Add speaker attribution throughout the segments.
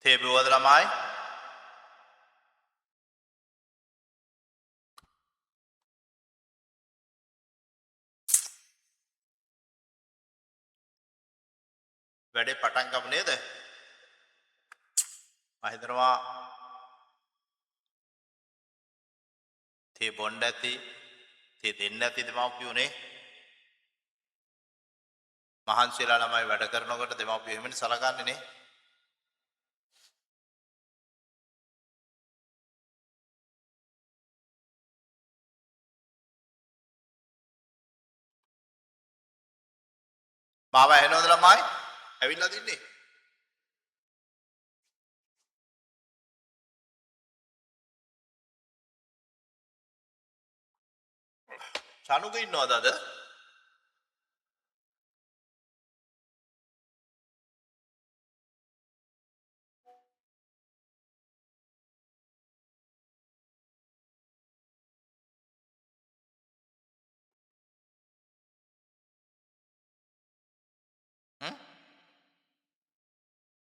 Speaker 1: තේබුවද ළමයි? වැඩේ පටන් ගමු නේද? මම හිතනවා තේ බොණ්ඩ ඇති, තේ දෙන්න ඇති දෙමව්පියෝනේ. මහන්සියලා ළමයි වැඩ කරනකොට දෙමව්පියෝ එහෙමනේ සලකන්නේ නේ. මාව ඇහෙනවද ළමයි? ඇවිල්ලාද ඉන්නේ? චනුක ඉන්නවද අද?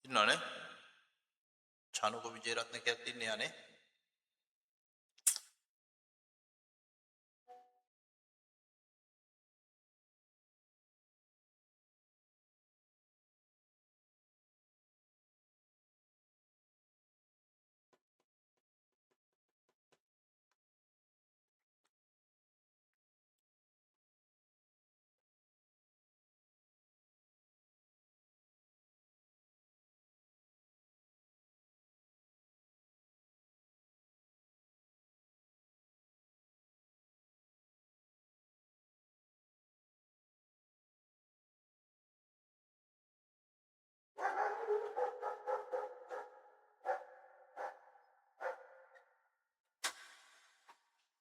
Speaker 1: ඉන්නවනේ. චනුක විජේරත්න කියත් ඉන්නේ යන්නේ.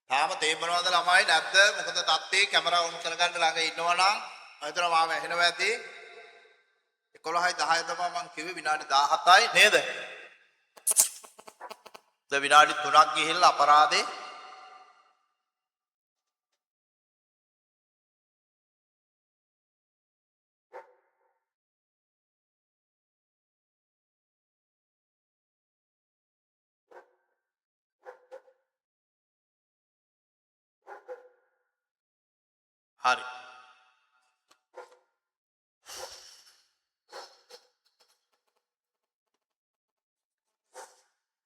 Speaker 1: තාම තේමනවද ළමයි නැද්ද? මොකද තත්ත්වේ කැමරා ඔන් කරගන්න ළඟ ඉන්නවනම් මම හිතනවා මාව ඇහෙනවා ඇති. 11යි 10 තමයි මම කිව්වේ විනාඩි 17යි නේද? විනාඩි 3ක් ගිහිල්ලා අපරාධේ හරි.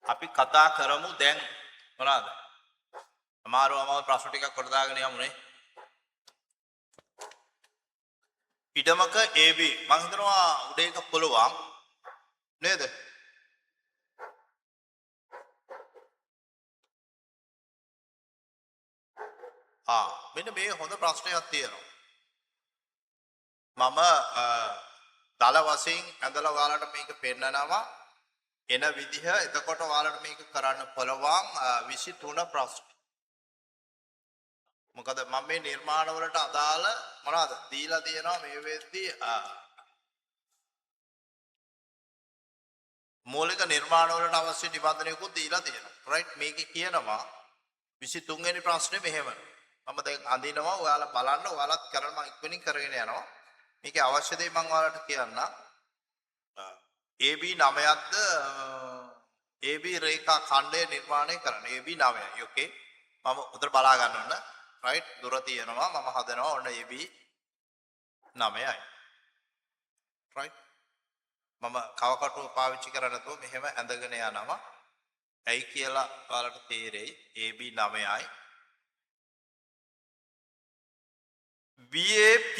Speaker 1: අපි කතා කරමු දැන් මොනවාද? අමාරුවම ප්‍රශ්න ටිකක් කොට දාගෙන යමුනේ. ඉඩමක AB මම හිතනවා උඩ එක පුළුවන් නේද? මෙන්න මේ හොඳ ප්‍රශ්නයක් තියෙනවා. මම දල වශයෙන් ඇඳලා ඔයාලට මේක පෙන්නනවා. එන විදිහ එතකොට ඔයාලට මේක කරන්න පුළුවන් 23 ප්‍රශ්න. මොකද මම මේ නිර්මාණ වලට අදාළ මොනවද දීලා තියෙනවා මේ වෙද්දී මූලික නිර්මාණ වලට අවශ්‍ය නිබන්ධනයකුත් දීලා තියෙනවා. රයිට් මේකේ කියනවා 23 වෙනි ප්‍රශ්නේ මෙහෙම. මම දැන් අඳිනවා ඔයාලා බලන්න ඔයාලත් කරන්න මම ඉක්මනින් කරගෙන යනවා. මේකේ අවශ්‍ය දේ මම ඔයාලට කියන්නම්. AB 9ක්ද AB රේඛා ඛණ්ඩය නිර්මාණය කරන්න. AB 9යි. ඕකේ. මම උතර බලා ගන්න ඕන. රයිට් දුර තියෙනවා මම හදනවා ඔන්න AB 9යි. රයිට් මම කවකටුව පාවිච්චි කරන්නේ නැතුව මෙහෙම ඇඳගෙන යනවා. ඇයි කියලා ඔයාලට තේරෙයි. AB 9යි. BAP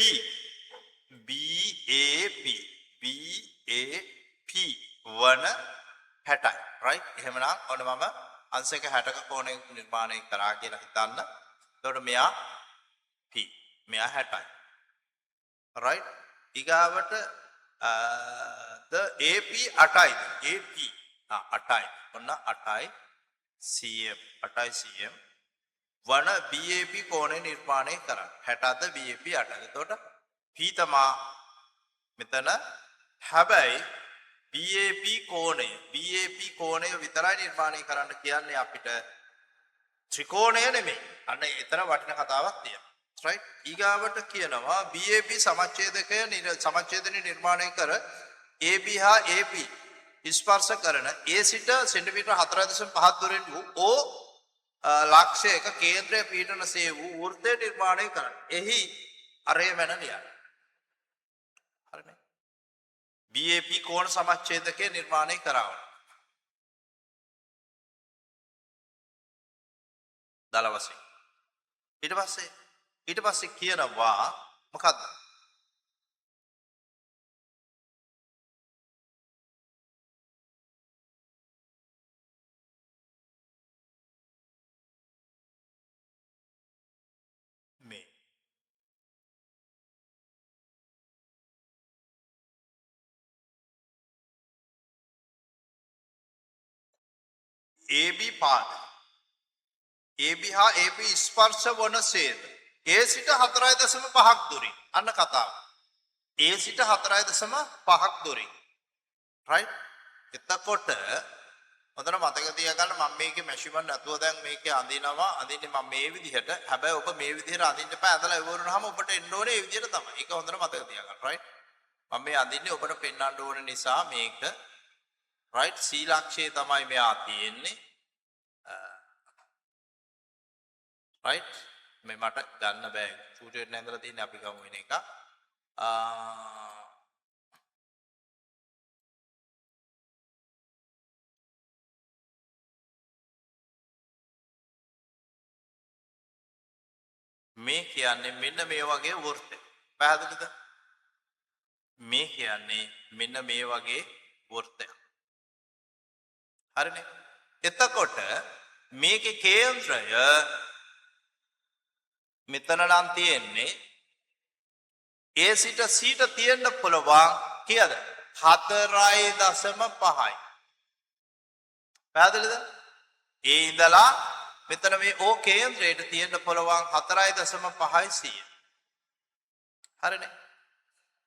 Speaker 1: වන 60යි. රයිට් එහෙමනම් ඔන්න මම අංශක 60ක කෝණයක් නිර්මාණය කරා කියලා හිතන්න. එතකොට මෙයා P මෙයා 60යි. රයිට් ඊගාවට AP 8යි. AP 8යි. ඔන්න 8යි cm 8යි cm වන BAP කෝණය නිර්මාණය කරන්න. 60ද BAP 8ද. එතකොට P තමා මෙතන හැබැයි BAP කෝණය විතරයි නිර්මාණය කරන්න කියන්නේ අපිට ත්‍රිකෝණය නෙමෙයි. අන්න එතන වටින කතාවක් තියෙනවා. රයිට් ඊගාවට කියනවා BAP සමච්ඡේදකය සමච්ඡේදනය නිර්මාණය කර AB හා AP ස්පර්ශ කරන ඒ සිට සෙන්ටිමීටර් 4.5 දුරින් වූ ඕ ලක්ෂයක කේන්ද්‍රය පීඩනසේ වූ වෘත්තය නිර්මාණය කරන්න. එහි අරය මැන ලියන්න. හරිනේ. BAP කෝණ සමච්ඡේදකය නිර්මාණය කරවන්න. දල වශයෙන්. ඊට පස්සේ කියනවා මොකද්ද? මේ AB පාද AB හා AP ස්පර්ශ වනසේද A සිට 4.5ක් දුරින් අන්න කතාව. A සිට 4.5ක් දුරින්. right? එතකොට හොඳට මතක තියාගන්න මම මේකේ මෙෂර්මන්ට් නැතුව දැන් මේකේ අඳිනවා අඳින්නේ මම මේ විදිහට. හැබැයි ඔබ මේ විදිහට අඳින්න එපා. ඇඳලා ඉවරුනහම ඔබට එන්න ඕනේ මේ විදිහට තමයි. ඒක හොඳට මතක තියාගන්න. right? මම මේ අඳින්නේ ඔබට පෙන්වන්න ඕන නිසා මේක right C ලක්ෂයේ තමයි මෙයා තියෙන්නේ. right? මේ මට ගන්න බෑ. ෂූට් එකේ නැඳලා තියෙන්නේ අපි ගමු වෙන එක. මේ කියන්නේ මෙන්න මේ වගේ වෘත්තයක්. පැහැදිලිද? මේ කියන්නේ මෙන්න මේ වගේ වෘත්තයක්. හරිනේ? එතකොට මේකේ කේන්ද්‍රය මෙතන නම් තියෙන්නේ A සිට C ට තියෙන්න පුළුවන් කීයද? 4.5යි. පැහැදිලිද? A ඉඳලා මෙතන මේ O කේන්ද්‍රයට තියෙන්න පුළුවන් 4.5යි C. හරිනේ.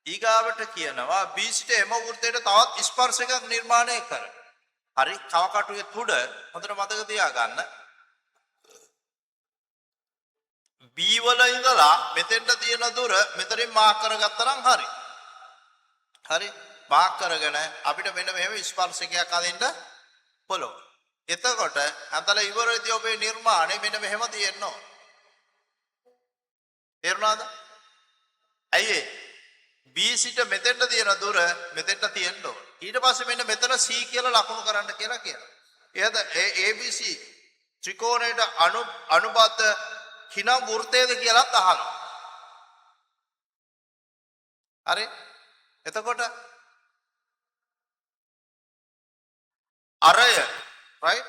Speaker 1: ඊගාවට කියනවා B සිට M වෘත්තයට තවත් ස්පර්ශකයක් නිර්මාණය කර. හරි. කවකටුවේ තුඩ හොඳට මතක තියාගන්න. B වල ඉඳලා මෙතෙන්ට තියෙන දුර මෙතනින් මාක් කරගත්තා නම් හරි. හරි. මාක් කරගෙන අපිට මෙන්න මෙහෙම ස්පර්ශකයක් අදින්න පුළුවන්. එතකොට අතල ඉවරදී ඔබේ නිර්මාණය මෙන්න මෙහෙම තියෙන්න ඕන. තේරුණාද? ඇයි B සිට මෙතෙන්ට තියෙන දුර මෙතෙන්ට තියෙන්න ඕන. ඊට පස්සේ මෙන්න මෙතන C කියලා ලකුණු කරන්න කියලා කියනවා. එහෙද ABC ත්‍රිකෝණයට අනුබද්ධ කිනම් වෘත්තයද කියලාත් අහනවා. හරි? එතකොට අරය right?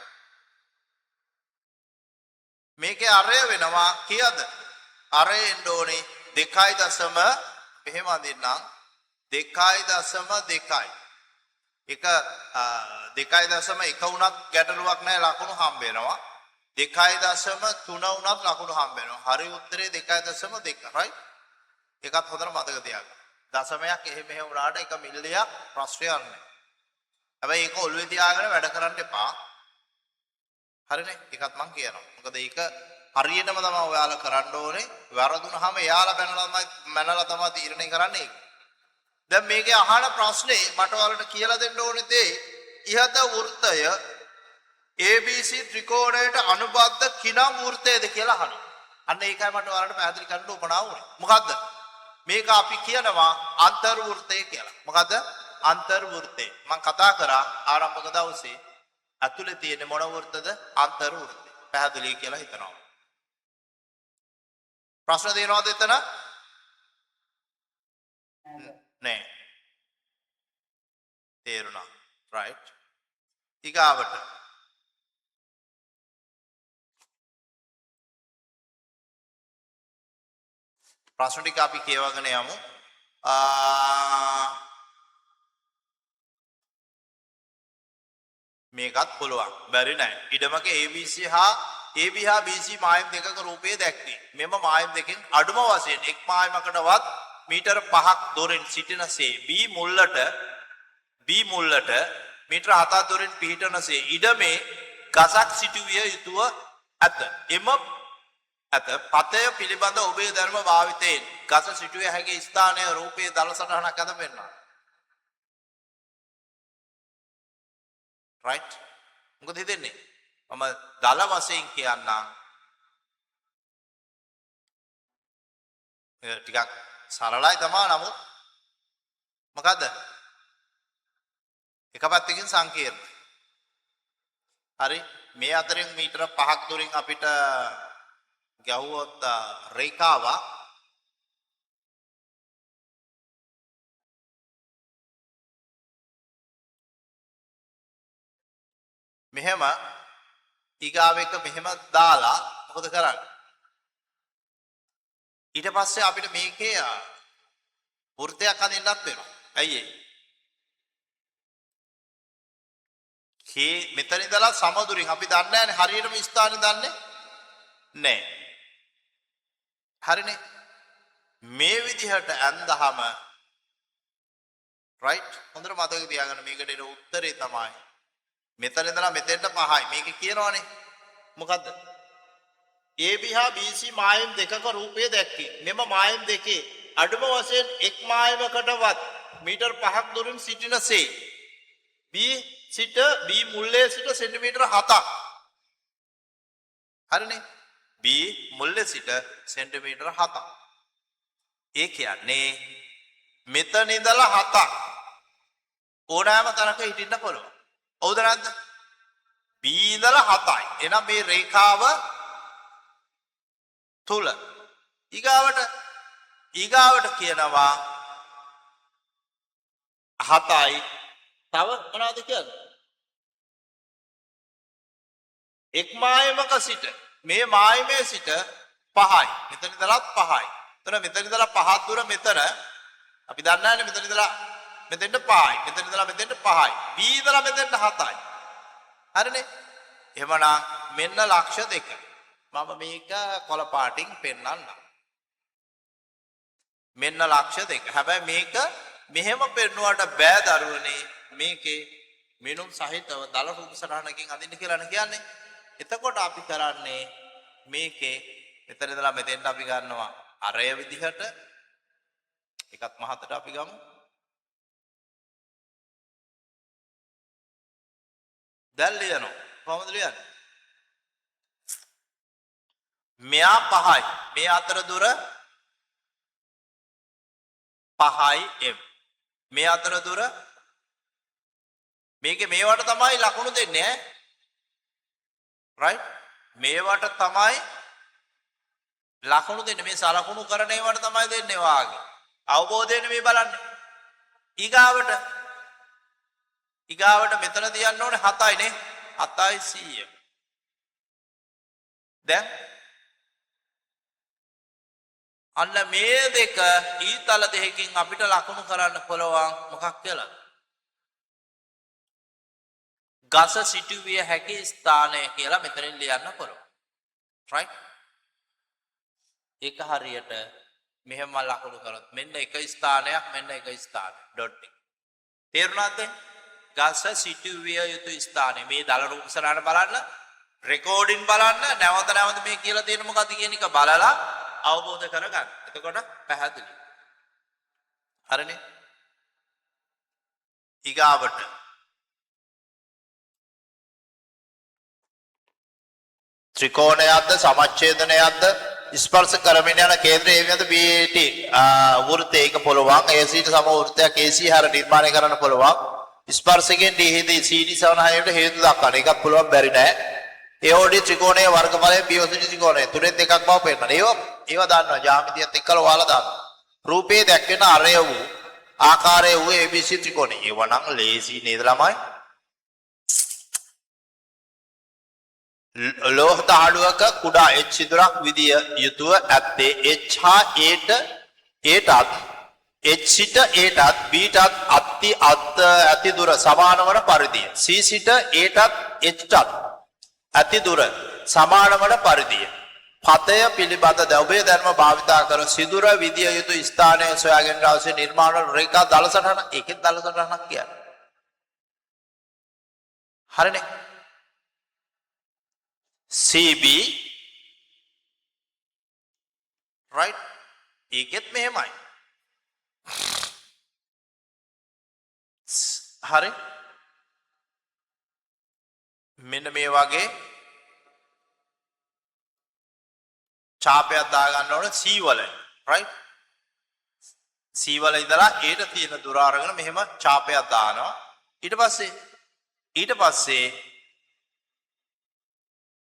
Speaker 1: මේකේ අරය වෙනවා කීයද? අරය එන්න ඕනේ 2.0 එහෙම අදින්නම් 2.2. එක 2.1 වුණත් ගැටලුවක් නැහැ ලකුණු හම්බ වෙනවා. 2.3 වුණත් ලකුණු හම්බ වෙනවා. හරි උත්තරේ 2.2 right? ඒකත් හොඳට මතක තියාගන්න. දශමයක් එහෙම මෙහෙම වුණාට එක මිල්ලියක් ප්‍රශ්නයක් නැහැ. හැබැයි ඒක ඔළුවේ තියාගෙන වැඩ කරන්න එපා. හරිනේ? ඒකත් මම කියනවා. මොකද ඒක හරියටම තමයි ඔයාලා කරන්න ඕනේ. වැරදුනහම එයාලා මැනලා තමයි තීරණය කරන්නේ ඒක. දැන් මේකේ අහන ප්‍රශ්නේ මට ඔයාලට කියලා දෙන්න ඕනේ දේ ඉහත වෘත්තය ABC ත්‍රිකෝණයට අනුබද්ධ කිනම් වෘත්තයද කියලා අහනවා. අන්න ඒකයි මට ඔයාලට පැහැදිලි කරන්න උපමාව උනේ. මොකද්ද? මේක අපි කියනවා අන්තර් වෘත්තය කියලා. මොකද්ද? අන්තර් වෘත්තය. මම කතා කරා ආරම්භක දවසේ ඇතුලේ තියෙන මොන වෘත්තද? අන්තර් වෘත්තය. පැහැදිලි කියලා හිතනවා. ප්‍රශ්න දෙනවද එතන? නෑ. තේරුණා. right. ඊගාවට ප්‍රශ්න ටික අපි කියවගෙන යමු. මේකත් පුළුවන්. බැරි නෑ. ඉඩමක ABC හා AB හා BC මායම් දෙකක රූපයේ දැක්වේ. මෙම මායම් දෙකෙන් අඩුම වශයෙන් එක් මායමකටවත් මීටර 5ක් දුරින් සිටිනසේ B මුල්ලට මීටර 7ක් දුරින් පිහිටනසේ ඉඩමේ ගසක් සිටුවිය යුතුව ඇත. එම පතය පිළිබඳ ඔබේ ධර්ම භාවිතයෙන් ගස සිටුවේ හැකි ස්ථානයේ රූපයේ දල සටහනක් අද පෙන්වනවා. right මොකද හිතෙන්නේ මම දල වශයෙන් කියන්නම් ටිකක් සරලයි තමයි නමුත් මොකද එක පැත්තකින් සංකීර්ණ හරි මේ අතරින් මීටර 5ක් දුරින් අපිට ගැහුවොත් රේඛාවක් මෙහෙම ඊගාව එක මෙහෙම දාලා මොකද කරන්නේ ඊට පස්සේ අපිට මේකේ වෘත්තයක් අදින්නත් වෙනවා ඇයි ඒ මෙතන ඉඳලා සමදුරින් අපි දන්නේ නැහැ හරියටම ස්ථානෙ දන්නේ නැහැ හරිනේ මේ විදිහට ඇඳහම right හොඳට මතක තියාගන්න මේකට එන උත්තරේ තමයි මෙතන ඉඳලා මෙතෙන්ට 5යි මේක කියනවනේ මොකද්ද AB හා BC මායම් දෙකක රූපය දැක්කේ මෙම මායම් දෙකේ අඩුම වශයෙන් එක් මායමකටවත් මීටර් 5ක් දුරින් සිටිනසේ B සිට B මුල්ලේ සිට සෙන්ටිමීටර 7ක් හරිනේ B මුල්ලේ සිට සෙන්ටිමීටර 7ක් ඒ කියන්නේ මෙතන ඉඳලා 7ක් ඕනෑම තැනක හිටින්න පුළුවන් හවුද නැද්ද B ඉඳලා 7යි එහෙනම් මේ රේඛාව තුල ඊගාවට කියනවා 7යි තව මොනවද කියන්නේ එක් මායමක සිට මේ මායමේ සිට 5යි මෙතන ඉඳලා 5යි එතන මෙතන ඉඳලා 5ක් දුර මෙතන අපි දන්නේ නැහැ මෙතන ඉඳලා මෙතෙන්ට 5යි මෙතන ඉඳලා මෙතෙන්ට 5යි B ඉඳලා මෙතෙන්ට 7යි හරිනේ එහෙමනම් මෙන්න ලක්ෂ දෙක මම මේක කොළ පාටින් පෙන්නන්නම් මෙන්න ලක්ෂ දෙක හැබැයි මේක මෙහෙම පෙන්නුවට බෑ දරුවනේ මේකේ මිනුම් සහිතව දල රූප සටහනකින් අදින්න කියලා කියන්නේ එතකොට අපි කරන්නේ මේකේ මෙතන ඉඳලා මෙතෙන්ට අපි ගන්නවා අරය විදිහට එකත් මහතට අපි ගමු දැන් ලියනවා කොහොමද ලියන්නේ මෙයා 5යි මේ අතර දුර 5යි m මේ අතර දුර මේකේ මේවට තමයි ලකුණු දෙන්නේ ඈ right මේවට තමයි ලකුණු දෙන්නේ මේ සලකුණු කරන ඒවට තමයි දෙන්නේ වාගේ අවබෝධයෙන් මේ බලන්නේ ඊගාවට මෙතන තියන්න ඕනේ 7යි නේ 7යි 100 දැන් අන්න මේ දෙක ඊතල දෙකකින් අපිට ලකුණු කරන්න පුළුවන් මොකක් කියලා ගස සිටුවිය හැකි ස්ථානය කියලා මෙතනින් ලියන්න පුළුවන් right ඒක හරියට මෙහෙම ලකුණු කරොත් මෙන්න එක ස්ථානයක් මෙන්න එක ස්ථානයක් ඩොට් එක තේරුණාද ගස සිටුවිය යුතු ස්ථානය මේ දල රූප සරණ බලන්න රෙකෝඩින් බලන්න නැවත මේ කියලා තියෙන මොකද්ද කියන එක බලලා අවබෝධ කරගන්න එතකොට පැහැදිලි හරිනේ ඊගාවට ත්‍රිකෝණයක්ද සමච්ඡේදනයක්ද ස්පර්ශ කරමින් යන කේන්ද්‍රයේ වේද BAT වෘත්තයක පුළුවන් AC සම වෘත්තයක් AC හර නිර්මාණය කරන්න පුළුවන් ස්පර්ශයෙන් D CD සවනහයට හේතු දක්වන්න ඒකත් පුළුවන් බැරි නෑ AOD ත්‍රිකෝණයේ වර්ගඵලය BOC ත්‍රිකෝණය තුනෙන් දෙකක් බව පෙන්නන ඒවා දාන්නවා ජ්‍යාමිතියත් එක්කලා ඔයාලා දානවා රූපේ දැක්වෙන අරය වූ ආකාරය වූ ABC ත්‍රිකෝණය ඒව නම් ලේසි නේද ළමයි ලෝහ තහඩුවක කුඩා H සිදුරක් විදිය යුතුව ඇත්තේ H හා Aටත් H සිට Aටත් Bටත් අති දුර සමාන වන පරිදිය C සිට Aටත් Hටත් අති දුර සමාන වන පරිදිය පතය පිළිබඳ ඔබේ ධර්ම භාවිතා කර සිදුර විදිය යුතු ස්ථානය සොයා ගැනීමට අවශ්‍ය නිර්මාණ රේඛා දල සටහන ඒකෙන් දල සටහනක් කියන්නේ හරිනේ CB right ඒකෙත් මෙහෙමයි හරි මෙන්න මේ වගේ ඡාපයක් දාගන්න ඕනේ C වල right C වල ඉඳලා Aට තියෙන දුර අරගෙන මෙහෙම ඡාපයක් දානවා ඊට පස්සේ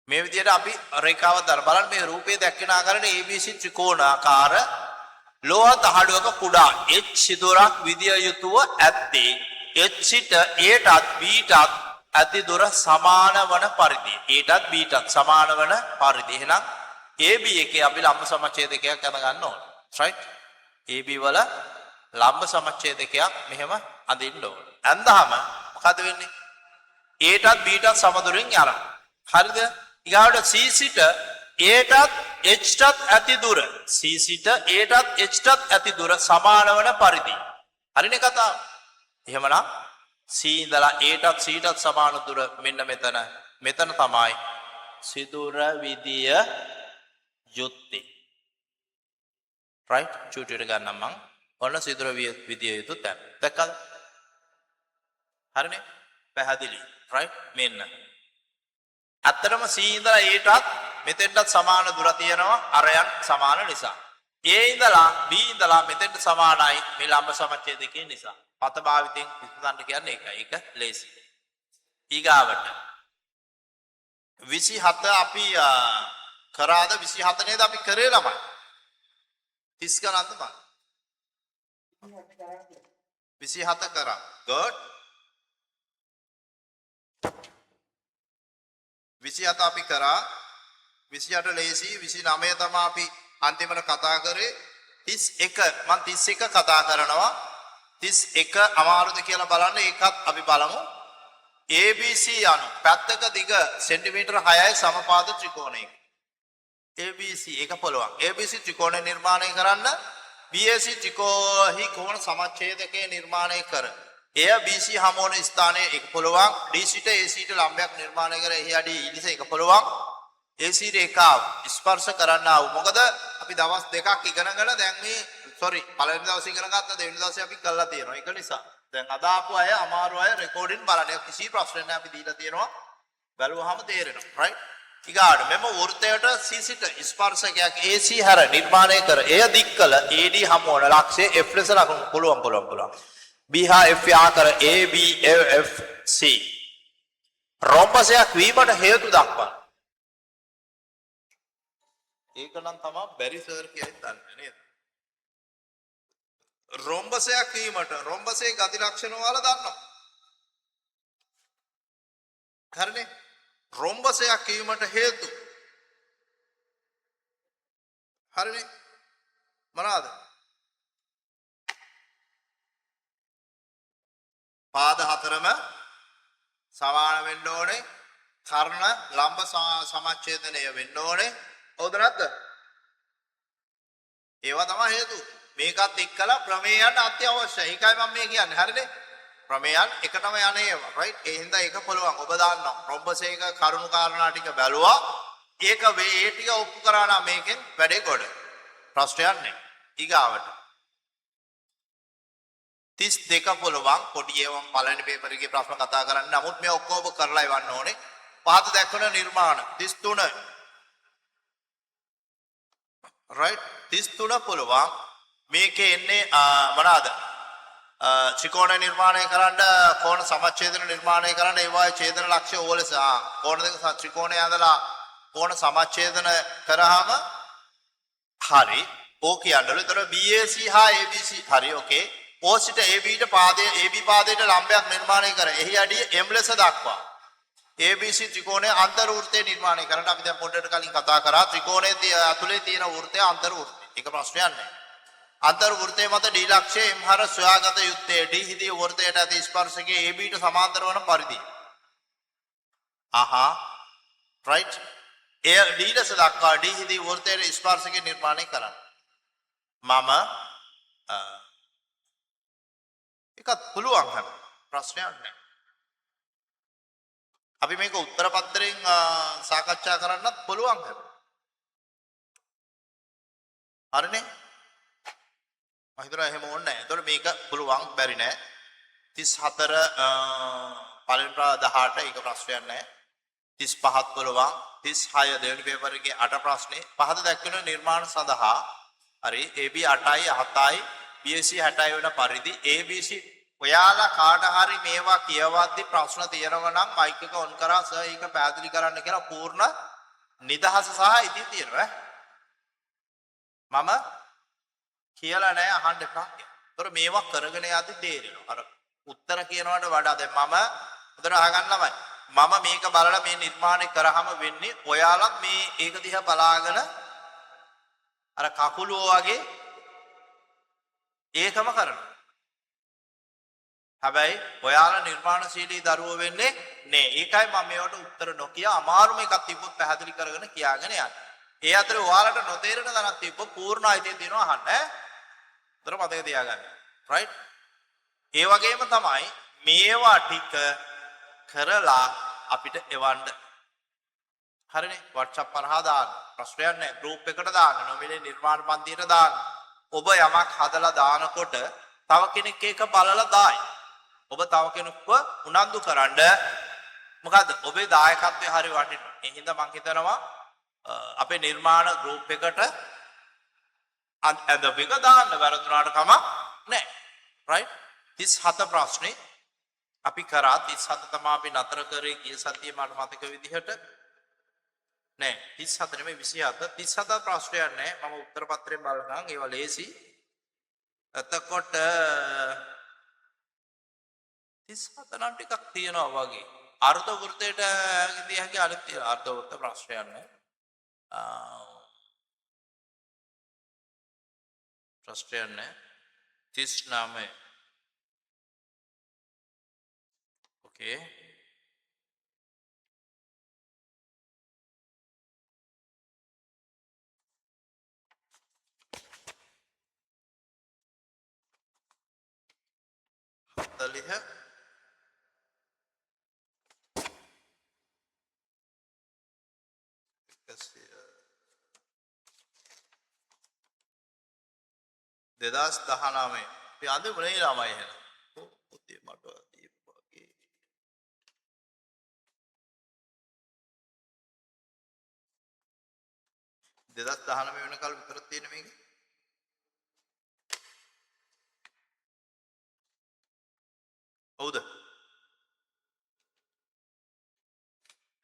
Speaker 1: මේ විදිහට අපි රේඛාව දර බලන්න මේ රූපයේ දැක්කන ආකාරයට ABC ත්‍රිකෝණාකාර ලෝහ තහඩුවක කුඩා H සිදුරක් විදිය යුතුව ඇත්තේ H සිට Aටත් Bටත් ඇති දුර සමාන වන පරිදි Aටත් Bටත් සමාන වන පරිදි එහෙනම් AB එකේ අපි ලම්බ සමච්ඡේදකයක් අඳ ගන්න ඕනේ right AB වල ලම්බ සමච්ඡේදකයක් මෙහෙම අඳින්න ඕනේ අඳහම මොකද වෙන්නේ Aටත් Bටත් සමදුරින් යනවා හරිද ඊගාවට C සිට Aටත් Hටත් ඇති දුර C සිට Aටත් Hටත් ඇති දුර සමාන වන පරිදි හරිනේ කතාව එහෙමනම් C ඉඳලා Aටත් Cටත් සමාන දුර මෙන්න මෙතන තමයි සිදුර විදිය යුත්තේ right චූටියට ගන්නම් මං ඔන්න සිදුර විදිය යුතු තැන දැක්කද හරිනේ පැහැදිලි right මෙන්න අත්‍තරම C ඉඳලා Aටත් මෙතෙන්ටත් සමාන දුර තියෙනවා අරයන් සමාන නිසා A ඉඳලා B ඉඳලා මෙතෙන්ට සමානයි මේ ලම්බ සමච්ඡේදකයේ නිසා පත භාවිතයෙන් විසඳන්න කියන්නේ ඒකයි ඒක ලේසි ඊගාවට 27 අපි කරාද 27 නේද අපි කරේ ළමයි 30 ගණන්ද බං 27 කරා good 27 අපි කරා 28 ලේසි 29 තමයි අපි අන්තිමට කතා කරේ 31 මම 31 කතා කරනවා 31 අමාරුද කියලා බලන්න ඒකත් අපි බලමු ABC යනු පැත්තක දිග සෙන්ටිමීටර 6යි සමපාද ත්‍රිකෝණයක ABC එක පොළොවක් ABC ත්‍රිකෝණය නිර්මාණය කරන්න BAC ත්‍රිකෝණහි කෝණ සමච්ඡේදකය නිර්මාණය කර එය BC හමුවන ස්ථානයේ එක පොළොවක් D සිට AC ට ලම්බයක් නිර්මාණය කර එහි අඩිය ඉලිස එක පොළොවක් AC රේඛාව ස්පර්ශ කරන්නා වූ මොකද අපි දවස් දෙකක් ඉගෙනගෙන දැන් මේ පළවෙනි දවසේ ඉගෙන ගත්ත දෙවෙනි දවසේ අපි කරලා තියෙනවා ඒක නිසා දැන් අද ආපු අය අමාරු අය රෙකෝඩින් බලන්න කිසි ප්‍රශ්නයක් නැහැ අපි දීලා තියෙනවා බැලුවාම තේරෙනවා right ඊගාට මෙම වෘත්තයට C සිට ස්පර්ශකයක් AC හැර නිර්මාණය කර එය දික් කළ AD හමුවන ලක්ෂය F ලෙස ලකුණු පුළුවන් B හා F යා කර AB F C රොම්බසයක් වීමට හේතු දක්වන්න ඒක නම් තමයි බැරි සර් කියයි දන්නේ නේද රොම්බසයක් වීමට රොම්බසේ ගති ලක්ෂණ වල දන්නවා හරිනේ රොම්බසයක් වීමට හේතු හරිනේ මොනවාද පාද හතරම සමාන වෙන්න ඕනේ කර්ණ ලම්බ සමච්ඡේදනය වෙන්න ඕනේ හවුද නැද්ද ඒවා තමයි හේතු මේකත් එක්කලා ප්‍රමේයයන් අත්‍යවශ්‍යයි ඒකයි මම මේ කියන්නේ හරිනේ ප්‍රමේයන් එකටම යන්නේ right ඒ හින්දා ඒක පුළුවන් ඔබ දාන්නවා රොම්බසේක කරුණු කාරණා ටික බැලුවා ඒක ඒ ටික ඔප්පු කරා නම් මේකෙන් වැඩේ ගොඩ ප්‍රශ්නයක් නැහැ ඊගාවට 32 පුළුවන් පොඩි ඒවා පළවෙනි පේපර් එකේ ප්‍රශ්න කතා කරන්නේ නමුත් මේ ඔක්කොම කරලා ඉවන්න ඕනේ පහත දක්වන නිර්මාණ 33 right 33 පුළුවන් මේකේ එන්නේ මොනවාද ත්‍රිකෝණ නිර්මාණය කරන්න කෝණ සමච්ඡේදන නිර්මාණය කරන්න ඒවායේ ඡේදන ලක්ෂ්‍ය ඕලස කෝණ දෙක ත්‍රිකෝණය ඇඳලා කෝණ සමච්ඡේදන කරාම හරි O කියන්නලු. ඒතර BAC හා ABC හරි ඕකේ. O සිට AB ට පාදයේ AB පාදයට ලම්බයක් නිර්මාණය කර එහි අඩිය M ලෙස දක්වා ABC ත්‍රිකෝණයේ අන්තර්වෘත්තය නිර්මාණය කරන්න අපි දැන් පොඩ්ඩකට කලින් කතා කරා ත්‍රිකෝණයේ ඇතුලේ තියෙන වෘත්තය අන්තර්වෘත්තය. ඒක ප්‍රශ්නයක් නෑ. අන්තර්වෘත්තයේ මත D ලක්ෂය M හර සොයාගත යුත්තේ D හිදී වෘත්තයට ඇති ස්පර්ශකයේ AB ට සමාන්තර වන පරිදි. right. එය D ලෙස දක්වා D හිදී වෘත්තයේ ස්පර්ශකයේ නිර්මාණය කරන්න. මම එකත් පුළුවන් හැම ප්‍රශ්නයක් නෑ. අපි මේක උත්තර පත්‍රයෙන් සාකච්ඡා කරන්නත් පුළුවන් හැම. හරිනේ? මම හිතනවා එහෙම ඕනේ නැහැ. ඒතකොට මේක පුළුවන් බැරි නෑ. 34 පළවෙනි 18 ඒක ප්‍රශ්නයක් නෑ. 35ත් පුළුවන් 36 දෙවෙනි පේපර් එකේ 8 ප්‍රශ්නේ පහත දැක්වෙන නිර්මාණ සඳහා හරි AB 8යි 7යි BC 60යි වෙන පරිදි ABC ඔයාලා කාට හරි මේවා කියවද්දි ප්‍රශ්න තියෙනවා නම් මයික් එක ඔන් කරා සර් ඒක පැහැදිලි කරන්න කියලා පූර්ණ නිදහස සහ ඉතින් තියෙනවා මම කියලා නෑ අහන්න එපා කියලා. ඒතර මේවා කරගෙන යද්දි තේරෙනවා. අර උත්තර කියනවට වඩා දැන් මම උදේට අහගන්න ළමයි. මම මේක බලලා මේ නිර්මාණය කරාම වෙන්නේ ඔයාලත් මේ ඒක දිහා බලාගෙන අර කකුලෝ වගේ ඒකම කරනවා. හැබැයි ඔයාලා නිර්මාණශීලී දරුවෝ වෙන්නේ නේ. ඒකයි මම මේවට උත්තර නොකිය අමාරුම එකක් තිබ්බොත් පැහැදිලි කරගෙන කියාගෙන යන්නේ. ඒ අතරේ ඔයාලට නොතේරෙන දණක් තිබ්බොත් පූර්ණ අයිතිය දෙනවා අහන්න ඈ. උත්තර මතක තියාගන්න. රයිට්? ඒ වගේම තමයි මේවා ටික කරලා අපිට එවන්න. හරිනේ? WhatsApp හරහා දාන්න. ප්‍රශ්නයක් නැහැ. group එකට දාන්න. නොමිලේ නිර්මාණ පන්තියට දාන්න. ඔබ යමක් හදලා දානකොට තව කෙනෙක් ඒක බලලා දායි. ඔබ තව කෙනෙක්ව උනන්දු කරන්න මොකද්ද? ඔබේ දායකත්වය හරි වටිනවා. ඒ හින්දා මම හිතනවා අපේ නිර්මාණ group එකට අදපික දාන්න වැරදුනාට කමක් නැහැ. right? 37 ප්‍රශ්නේ අපි කරා 37 තමයි අපි නතර කරේ ගිය සතියේ මට මතක විදිහට නෑ 37 නෙමෙයි 27 37 ප්‍රශ්නයක් නෑ මම උත්තර පත්‍රයෙන් බලනවා ඒවා ලේසි එතකොට 37 නම් ටිකක් තියෙනවා වගේ අර්ථ වෘත්තයට ගිය හැකි අනිත් අර්ථ වෘත්ත ප්‍රශ්නයක් නෑ ප්‍රශ්නයක් නෑ 39 okay Taliha දෙදස් දහනාමේ අපි අද වනේ ළමයි එහෙනම් පුතේ මට දීපුවාගේ 2019 වෙනකල් විතර තියෙන මේක හවුද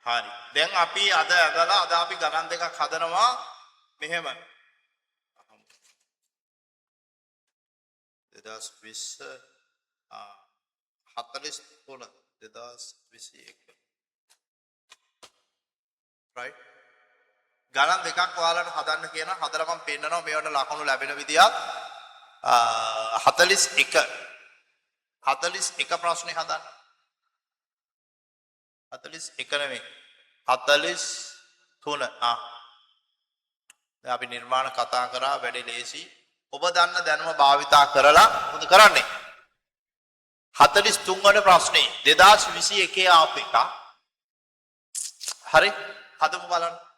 Speaker 1: හරි දැන් අපි අද ඇදලා අද අපි ගණන් දෙකක් හදනවා මෙහෙම 2020 43 2021 right ගණන් දෙකක් ඔයාලට හදන්න කියන හදලා මම පෙන්නනවා මේවට ලකුණු ලැබෙන විදියක් 41 ප්‍රශ්නේ හදන්න 41 නෙමෙයි 43 දැන් අපි නිර්මාණ කතා කරා වැඩි ලේසි ඔබ දන්න දැනුම භාවිතා කරලා මොකද කරන්නේ 43 වෙනි ප්‍රශ්නේ 2021 ආපු එක හරි හදමු බලන්න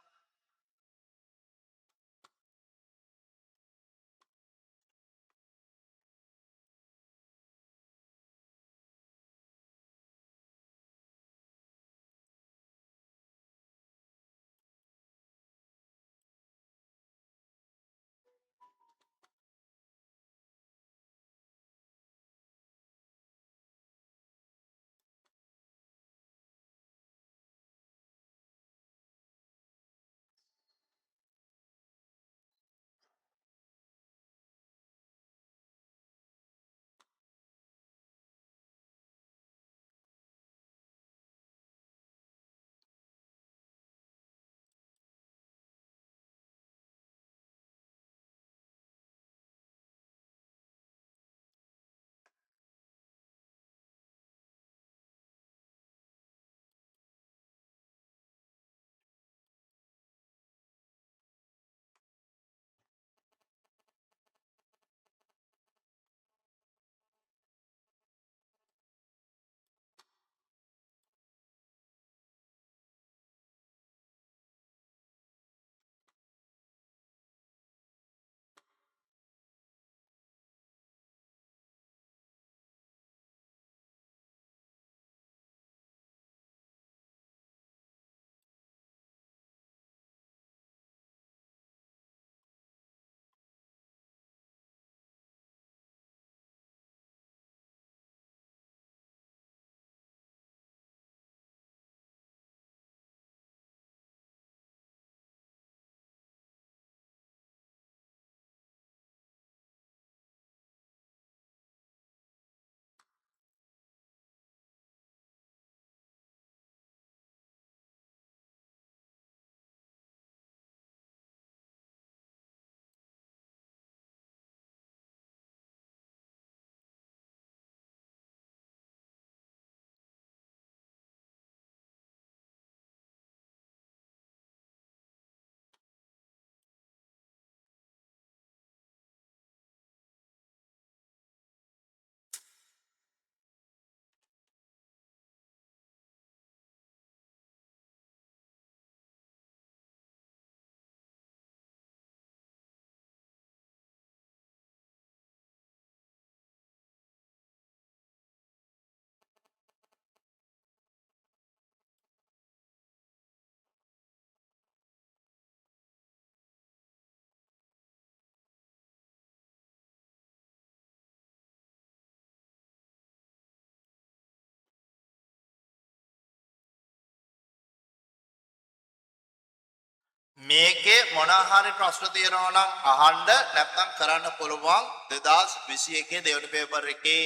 Speaker 1: මේකේ මොන හරි ප්‍රශ්න තියෙනවා නම් අහන්න නැත්නම් කරන්න පුළුවන් 2021 දෙවන පේපර් එකේ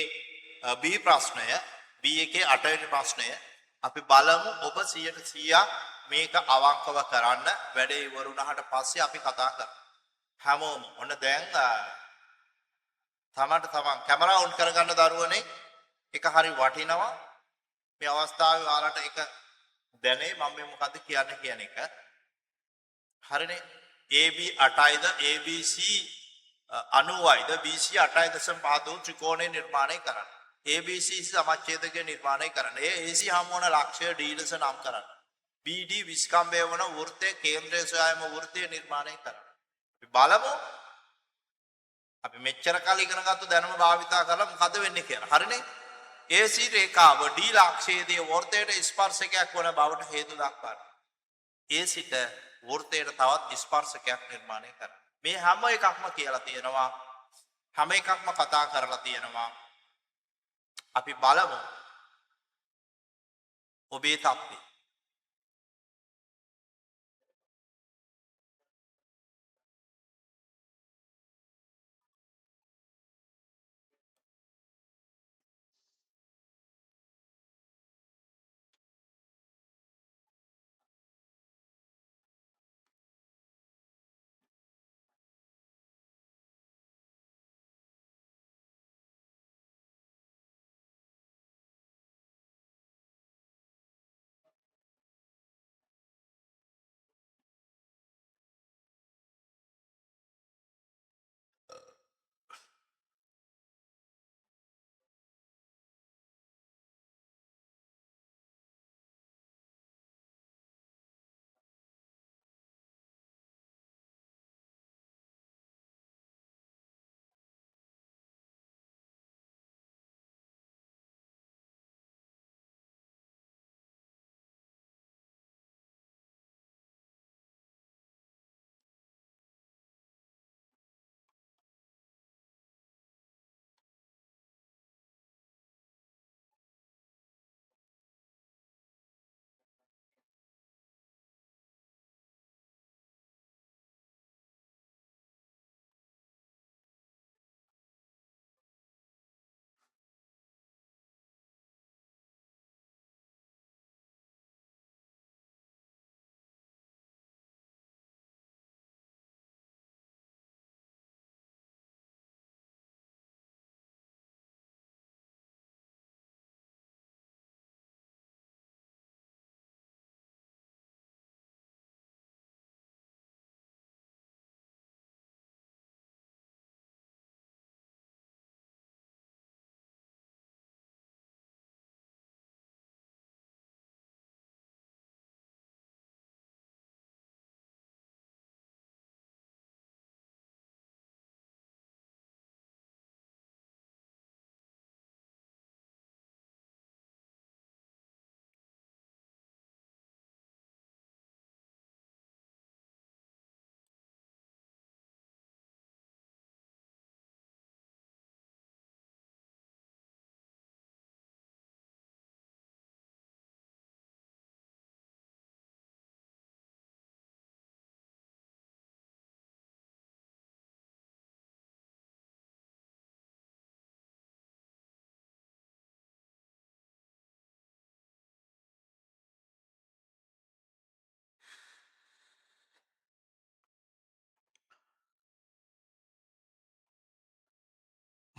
Speaker 1: B ප්‍රශ්නය B එකේ 8 වෙනි ප්‍රශ්නය අපි බලමු ඔබ 100% මේක අවංකව කරන්න වැඩේ ඉවර වුණාට පස්සේ අපි කතා කරමු හැමෝම ඔන්න දැන් තමන්ට තමන් කැමරා ඔන් කරගන්න දරුවනේ එක හරි වටිනවා මේ අවස්ථාවේ ඔයාලට එක දැනේ මම මේ මොකද්ද කියන්නේ කියන එක හරිනේ AB 8යිද ABC 90යිද BC 8.5 ත්‍රිකෝණය නිර්මාණය කරන්න ABC සමච්ඡේදකය නිර්මාණය කරන්න ඒ AC හමු වන ලක්ෂය D ලෙස නම් කරන්න BD විස්කම්භය වන වෘත්තයේ කේන්ද්‍රය සොයාම වෘත්තය නිර්මාණය කරන්න අපි බලමු අපි මෙච්චර කල් ඉගෙන ගත්ත දැනුම භාවිතා කරලා මොකද වෙන්නේ කියලා හරිනේ AC රේඛාව D ලක්ෂයේදී වෘත්තයට ස්පර්ශකයක් වන බවට හේතු දක්වන්න ඒ සිට වෘත්තයට තවත් ස්පර්ශකයක් නිර්මාණය කරන්න මේ හැම එකක්ම කියලා තියෙනවා හැම එකක්ම කතා කරලා තියෙනවා අපි බලමු ඔබේ තත්ත්වය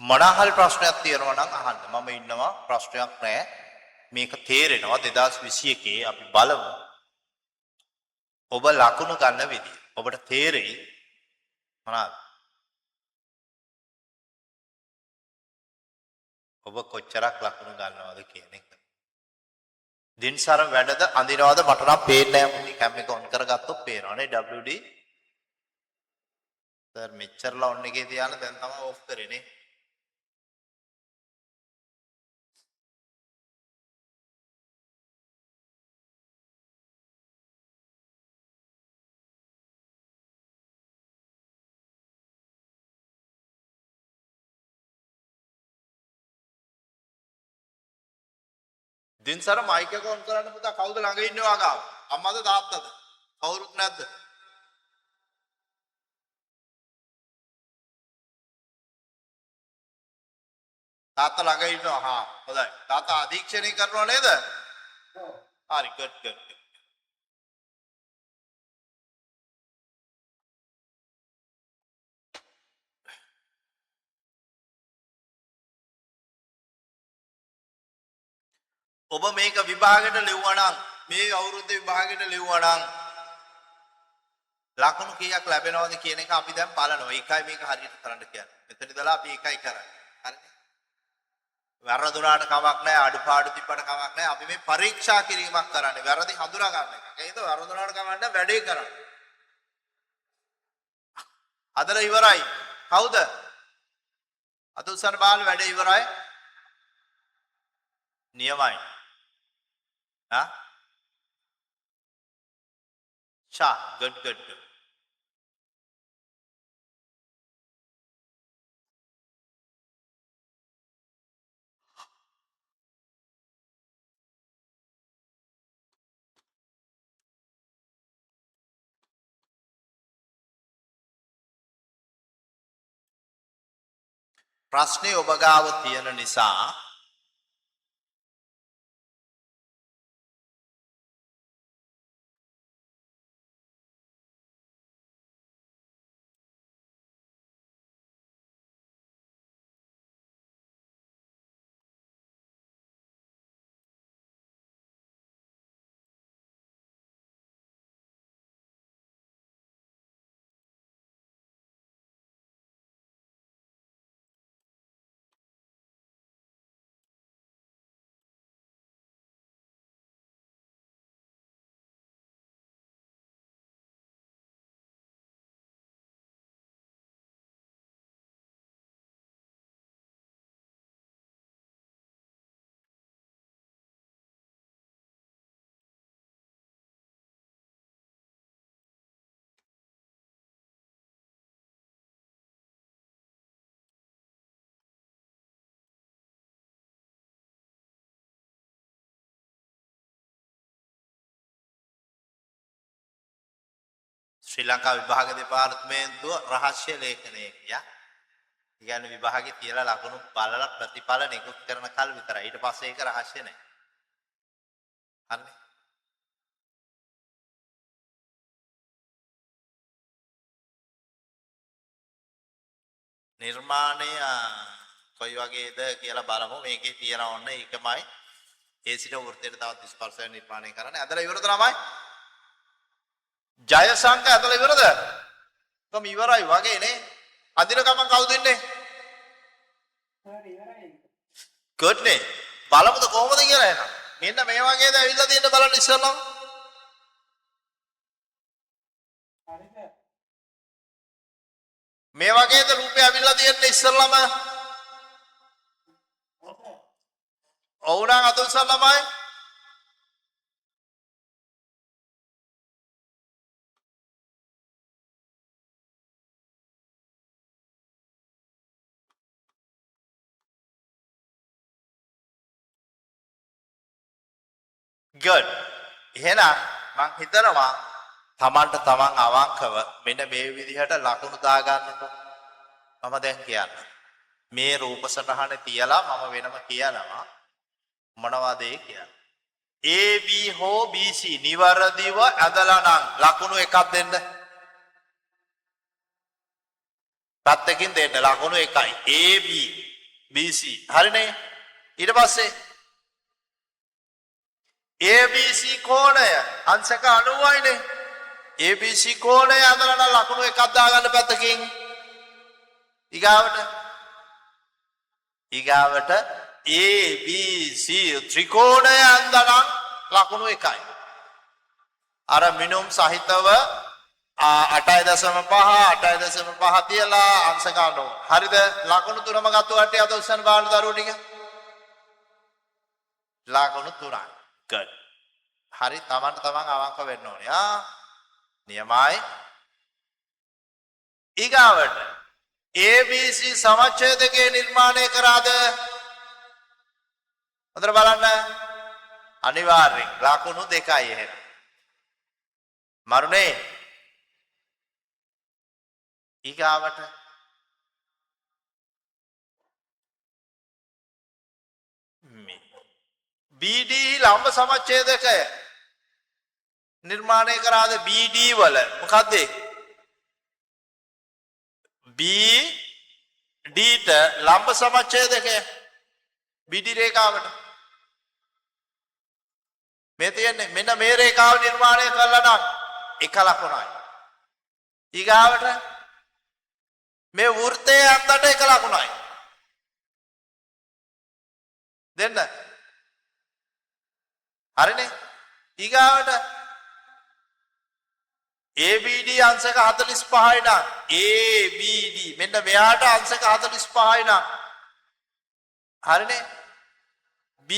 Speaker 1: මොනහල් ප්‍රශ්නයක් තියෙනවා නම් අහන්න මම ඉන්නවා ප්‍රශ්නයක් නැහැ මේක තේරෙනවා 2021 අපි බලමු ඔබ ලකුණු ගන්න විදිය ඔබට තේරෙයි මොනවාද ඔබ කොච්චරක් ලකුණු ගන්නවද කියන එක දිනසර වැඩද අඳිනවද මට නම් පේන්නේ නැහැ මුනි කැම් එක ඔන් කරගත්තොත් පේනවනේ WD සර් මෙච්චරලා ඔන් එකේ තියාන දැන් තමයි ඔෆ් කරේනේ දිනසර මයික් එක ඔන් කරන්න පුතා කවුද ළඟ ඉන්නව අගාව අම්මද තාත්තද කවුරුත් නැද්ද තාත්තා ළඟ ඉන්නවා. හා හොඳයි. තාත්තා අධීක්ෂණය කරනව නේද? හරි good. ඔබ මේක විභාගෙට ලිව්වා නම් මේ අවුරුද්දේ විභාගෙට ලිව්වා නම් ලකුණු කීයක් ලැබෙනවද කියන එක අපි දැන් බලනවා. ඒකයි මේක හරියට කරන්න කියන්නේ. මෙතන ඉඳලා අපි ඒකයි කරන්නේ. හරිද? වැරදුනාට කමක් නැහැ, අඩුපාඩු තිබ්බට කමක් නැහැ. අපි මේ පරීක්ෂා කිරීමක් කරන්නේ. වැරදි හඳුනා ගන්න එක. ඒකද වැරදුනාට කමක් නැහැ, වැඩේ කරන්න. හදලා ඉවරයි. කවුද? අතුල්සන් බාල් වැඩේ ඉවරයි. නියමයි. හා? ෂා good. ප්‍රශ්නේ ඔබ ගාව තියෙන නිසා ශ්‍රී ලංකා විභාග දෙපාර්තමේන්තුව රහස්‍ය ලේඛනය කියා. ඒ කියන්නේ විභාගේ තියලා ලකුණු බලලා ප්‍රතිඵල නිකුත් කරන කල් විතරයි. ඊට පස්සේ ඒක රහස්‍ය නැහැ. හරිනේ? නිර්මාණය කොයි වගේද කියලා බලමු. මේකේ තියෙන ඕන එකමයි. ඒ සිට වෘත්තයට තවත් ස්පර්ශය නිර්මාණය කරන්න. ඇදලා ඉවරද ළමයි? ජය සංක ඇදලා ඉවරද? කොම් ඉවරයි වගේ නේ. අදින ගමන් කවුද ඉන්නේ? good නේ. බලමුද කොහොමද කියලා එනවා. මෙන්න මේ වගේද ඇවිල්ලා තියෙන්න බලන්න ඉස්සෙල්ලා. මේ වගේද රූපය ඇවිල්ලා තියෙන්න ඉස්සෙල්ලාම. ඔව් නම් අතුල්සන් ළමයි. good. එහෙනම් මං හිතනවා තමන්ට තමන් අවංකව මෙන්න මේ විදිහට ලකුණු දාගන්නකො. මම දැන් කියන්නේ මේ රූප සටහනේ තියලා මම වෙනම කියනවා මොනවද ඒ කියන්නේ. AB හෝ BC නිවැරදිව ඇදලා නම් ලකුණු එකක් දෙන්න. පැත්තකින් දෙන්න ලකුණු එකයි. AB BC හරිනේ. ඊට පස්සේ ABC කෝණය අංශක 90යිනේ. ABC කෝණය අඳලා නම් ලකුණු එකක් දාගන්න පැත්තකින්. ඊගාවට ABC ත්‍රිකෝණය අඳලා ලකුණු එකයි. අර මිනුම් සහිතව 8.5 8.5 තියලා අංශක 90. හරිද? ලකුණු තුනම ගත්ත කට්ටිය අද උස්සන්න බලන්න දරුවෝ ටික. ලකුණු 3යි. good. හරි තමන්ට තමන් අවංක වෙන්න ඕනේ. නියමයි. ඊගාවට ABC සමච්ඡේදකේ නිර්මාණය කරාද? හොඳට බලන්න. අනිවාර්යෙන් ලකුණු 2යි එහෙම. මරුනේ. ඊගාවට BD ලම්බ සමච්ඡේදකය නිර්මාණය කරාද BD වල මොකද්ද BD ට ලම්බ සමච්ඡේදකය BD රේඛාවට මේ තියෙන්නේ මෙන්න මේ රේඛාව නිර්මාණය කළා නම් එක ලකුණයි ඊගාවට මේ වෘත්තයේ අන්තයට එක ලකුණයි දෙන්න හරිනේ ඊගාවට ABD අංශක 45යි නම් ABD මෙන්න මෙයාට අංශක 45යි නම් හරිනේ B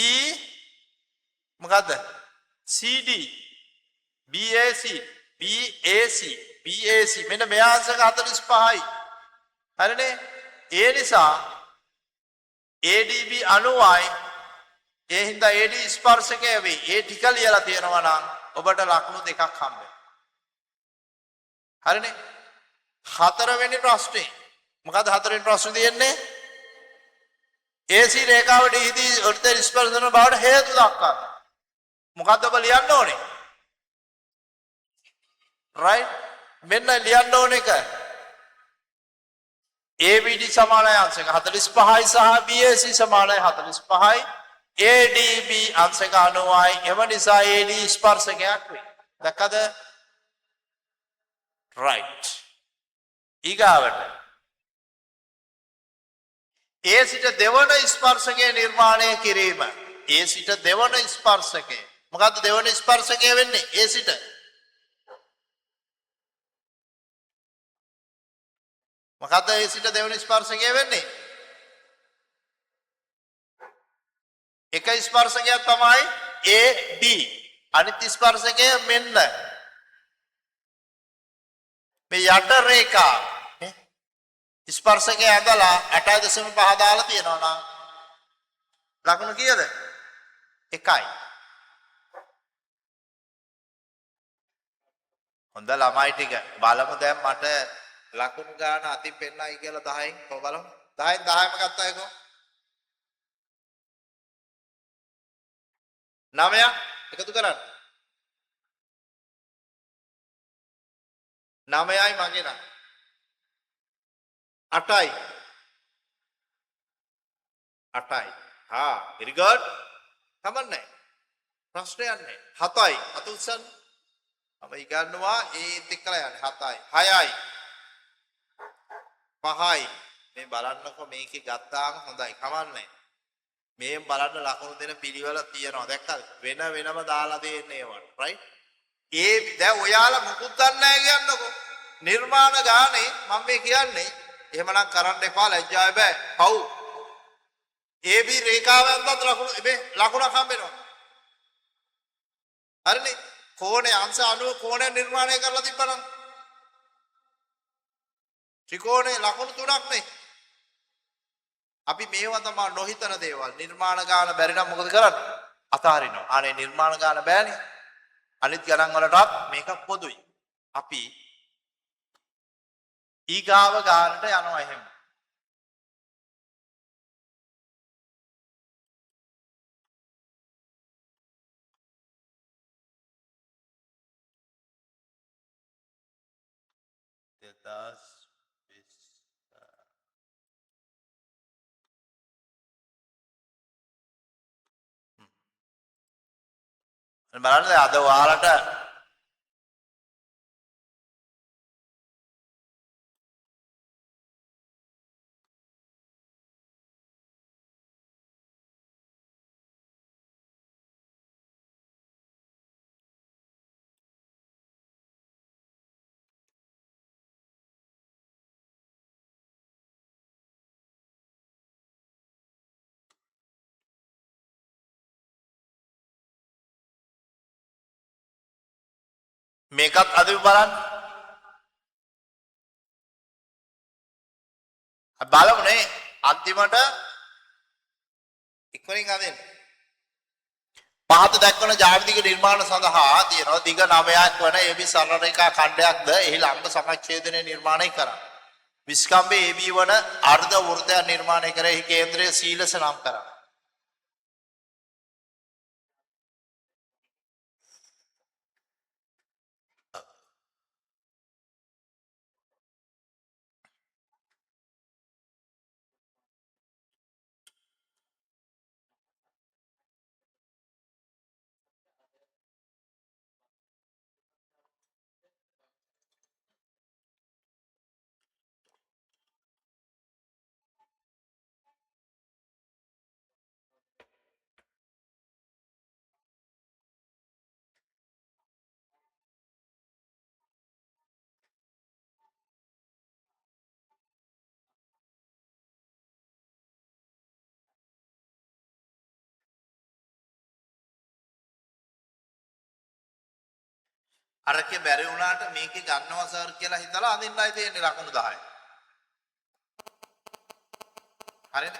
Speaker 1: මොකද්ද CD BAC මෙන්න මෙයා අංශක 45යි හරිනේ ඒ නිසා ADB 90යි ඒ හින්දා AD ස්පර්ශකය වේ ඒ ටික ලියලා තියෙනවා නම් ඔබට ලකුණු දෙකක් හම්බ වෙනවා හරිනේ හතරවෙනි ප්‍රශ්නේ මොකද හතරවෙනි ප්‍රශ්නේ තියෙන්නේ AC රේඛාව DD වෘත්ත ස්පර්ශ කරන බවට හේතු දක්වන්න මොකද්ද ඔබ ලියන්න ඕනේ right මෙන්න ලියන්න ඕන එක ABD සමානයි අංශක 45යි සහ BAC සමානයි 45යි ADB අංශක 90යි එම නිසා AD ස්පර්ශකයක් වේ දැක්කද right ඊගාවට A සිට දෙවන ස්පර්ශකය නිර්මාණය කිරීම A සිට දෙවන ස්පර්ශකය මොකද්ද දෙවන ස්පර්ශකය වෙන්නේ A සිට මොකද්ද A සිට දෙවන ස්පර්ශකය වෙන්නේ එක ස්පර්ශකයක් තමයි AD අනිත් ස්පර්ශකය මෙන්න මේ යට රේඛාව ස්පර්ශකය ඇඳලා 8.5 දාලා තියෙනවා නම් ලකුණු කීයද 1යි හොඳ ළමයි ටික බලමු දැන් මට ලකුණු ගන්න අතින් පෙන්නයි කියලා 10න් කො බලමු 10න් 10ම ගත්තායකෝ 9ක් එකතු කරන්න 9යි මගේ නම් 8යි හා very good කමන්නේ ප්‍රශ්නයක් නැහැ 7යි අත උස්සන්න මම ඉගන්නවා ඒත් එක්කලා යන්නේ 7යි 6යි 5යි මේ බලන්නකො මේකේ ගත්තාම හොඳයි කමන්නේ මේ බලන්න ලකුණු දෙන පිළිවෙල තියෙනවා දැක්කද වෙන වෙනම දාලා දෙන්නේ ඒවට right ඒ දැන් ඔයාලා මුකුත් දන්නේ නැහැ කියන්නකො නිර්මාණ ගානේ මම මේ කියන්නේ එහෙමනම් කරන්න එපා ලැජ්ජාව බෑ පව් AB රේඛාවෙන්වත් ලකුණක් හම්බ වෙනවා හරිනේ කෝණේ අංශ 90 කෝණය නිර්මාණය කරලා තිබ්බනම් ත්‍රිකෝණේ ලකුණු 3ක් නේ අපි මේවා තමයි නොහිතන දේවල් නිර්මාණ ගාන බැරි නම් මොකද කරන්නේ අතාරිනවා අනේ නිර්මාණ ගාන බෑනේ අනිත් ගණන් වලටත් මේක පොදුයි අපි ඊගාව ගානට යනවා එහෙම බලන්න අද ඔයාලට මේකත් අද බලන්න බලමුනේ අන්තිමට ඉක්මනින් අදින්න පහත දක්වන ජාතික නිර්මාණ සඳහා තියෙනවා දිග 9ක් වන AB සරල රේඛා ඛණ්ඩයක්ද එහි ලම්බ සමච්ඡේදනය නිර්මාණය කරා විස්කම්භයේ AB වන අර්ධ වෘත්තයක් නිර්මාණය කර එහි කේන්ද්‍රය C ලෙස නම් කරා අරකේ බැරි වුණාට මේකේ ගන්නවා සර් කියලා හිතලා අඳින්නයි තියෙන්නේ ලකුණු 10. හරිද?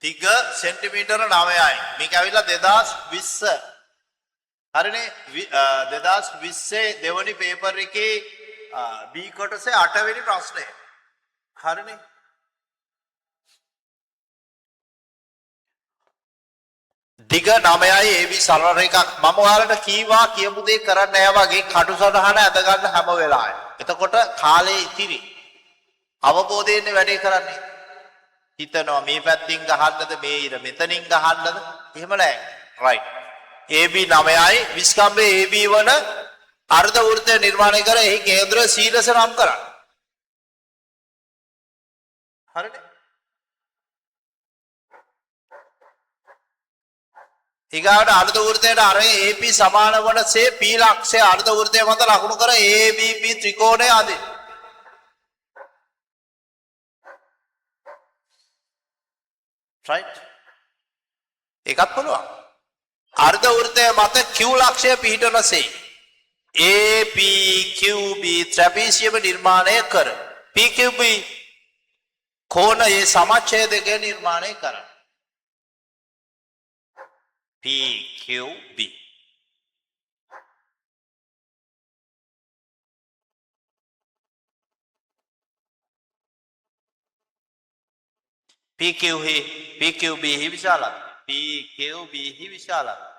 Speaker 1: දිග සෙන්ටිමීටර 9යි. මේක ඇවිල්ලා 2020. හරිනේ 2020 දෙවනි පේපර් එකේ B කොටසේ 8 වෙනි ප්‍රශ්නය. හරිනේ. දිග 9යි AB සරල රේඛක්. මම ඔයාලට කීවා කියපු දේ කරන්න ෑ වගේ කටුසටහන ඇද ගන්න හැම වෙලාවෙම. එතකොට කාලේ ඉතිරි. අවබෝධයෙන් වැඩේ කරන්නේ. හිතනවා මේ පැත්තින් ගහන්නද මේ ඉර මෙතනින් ගහන්නද එහෙම නෑ. රයිට්. AB 9යි විස්කම්බේ AB වන අර්ධ වෘත්තය නිර්මාණය කර එහි කේන්ද්‍රය C ලෙස නම් කරන්න. හරිනේ? ඊගාට අර්ධ වෘත්තයට අර AP සමාන වනසේ P ලක්ෂය අර්ධ වෘත්තය මත ලකුණු කර ABP ත්‍රිකෝණය අදින්න. රයිට්? ඒකත් පුළුවන්. අර්ධ වෘත්තය මත Q ලක්ෂය පිහිටනසේ APQB ත්‍රැපීසියම නිර්මාණය කර PQB කෝණයේ සමච්ඡේදකය නිර්මාණය කරන්න. PQB PQB හි විශාලයි. PQB හි විශාලයි.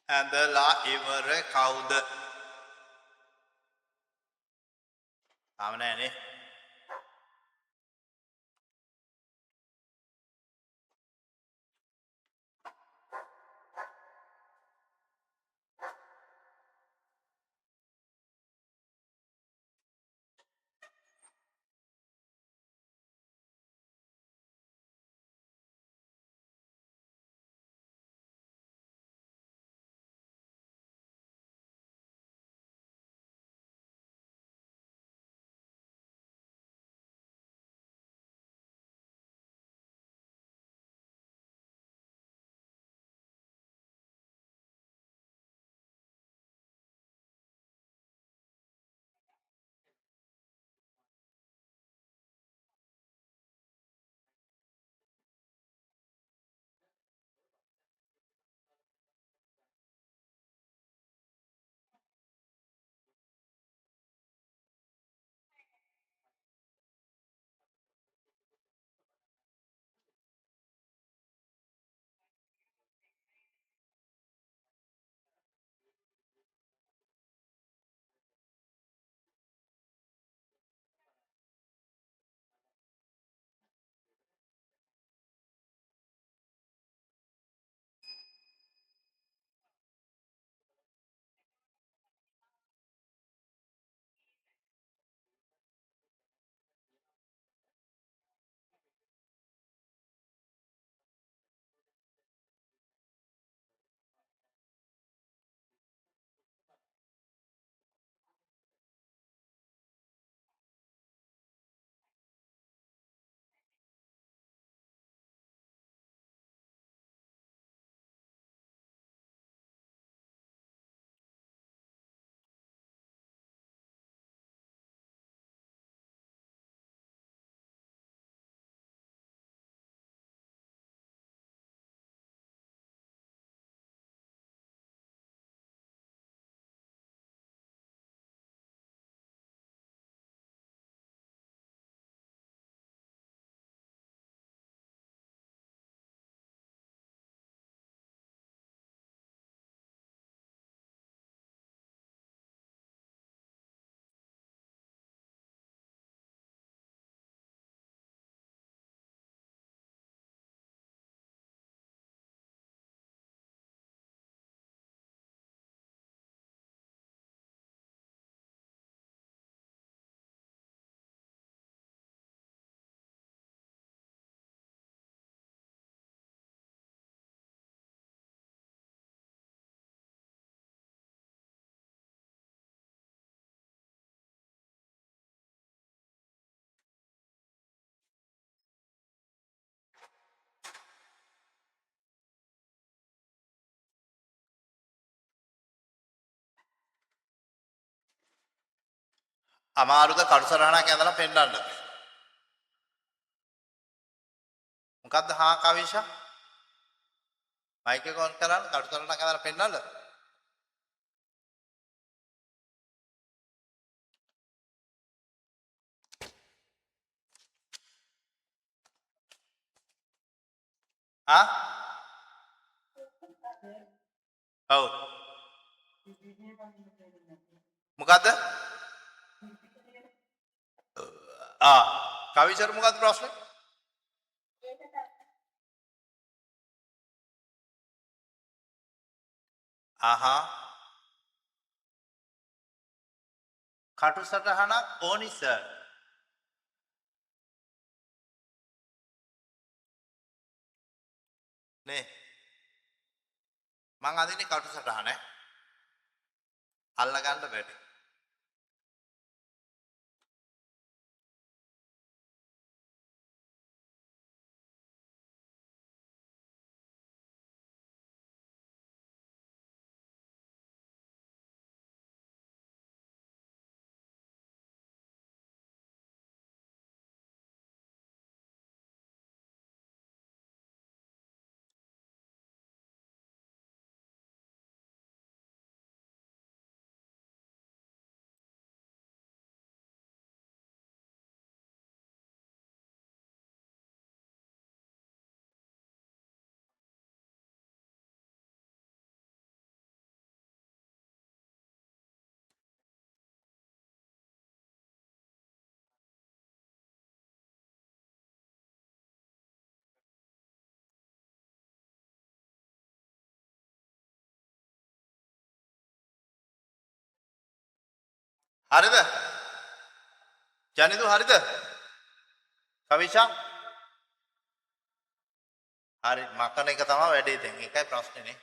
Speaker 1: ඇඳලා ඉවර කවුද? තාම නෑනේ. අමාරුද කටුසරහනක් ඇඳලා පෙන්නන්න. මොකද්ද හා කවිෂා? මයික් එක ඔන් කරන්න කටුසරහනක් ඇඳලා පෙන්නන්න. ආ? ඔව්. මොකද්ද? ආ කවිෂර් මොකද්ද ප්‍රශ්නේ? ආහා කටුසටහනක් ඕනි සර්. නේ මං අදින්නේ කටුසටහන අල්ලගන්න බැරි. හරිද? ජනිදු හරිද? කවිෂා හරි මකන එක තමයි වැඩේ දැන්. ඒකයි ප්‍රශ්නේ නේ.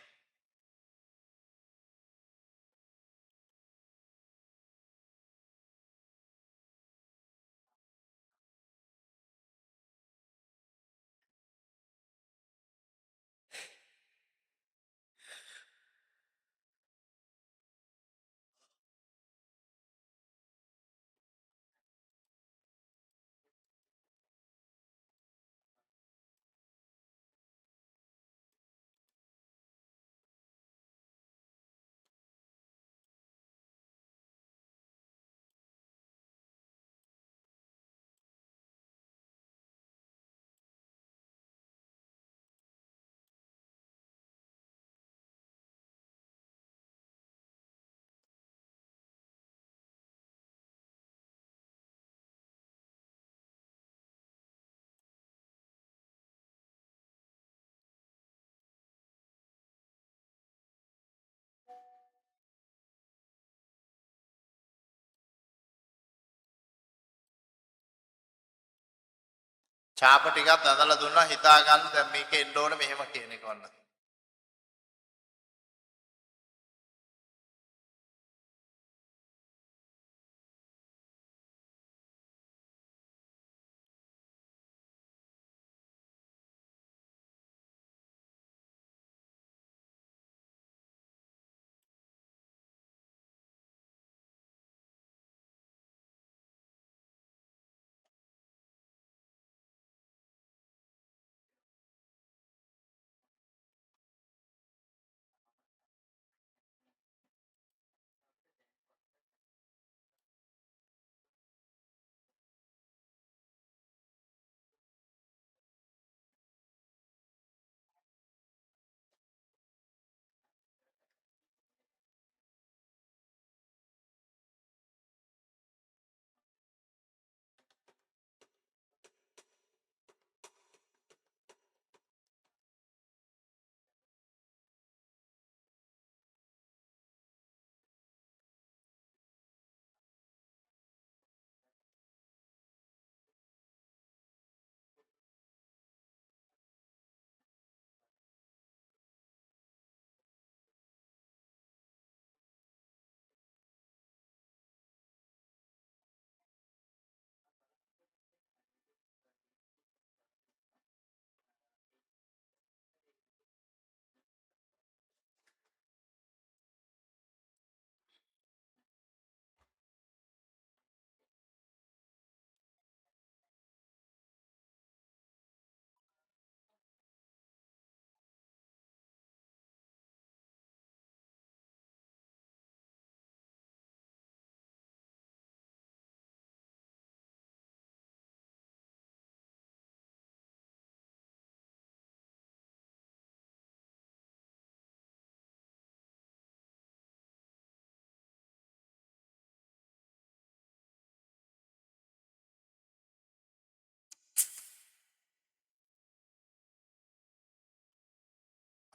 Speaker 1: ඡාප ටිකක් ඇඳලා දුන්නා හිතා ගන්න දැන් මේක එන්න ඕනේ මෙහෙම කියන එක වන්න.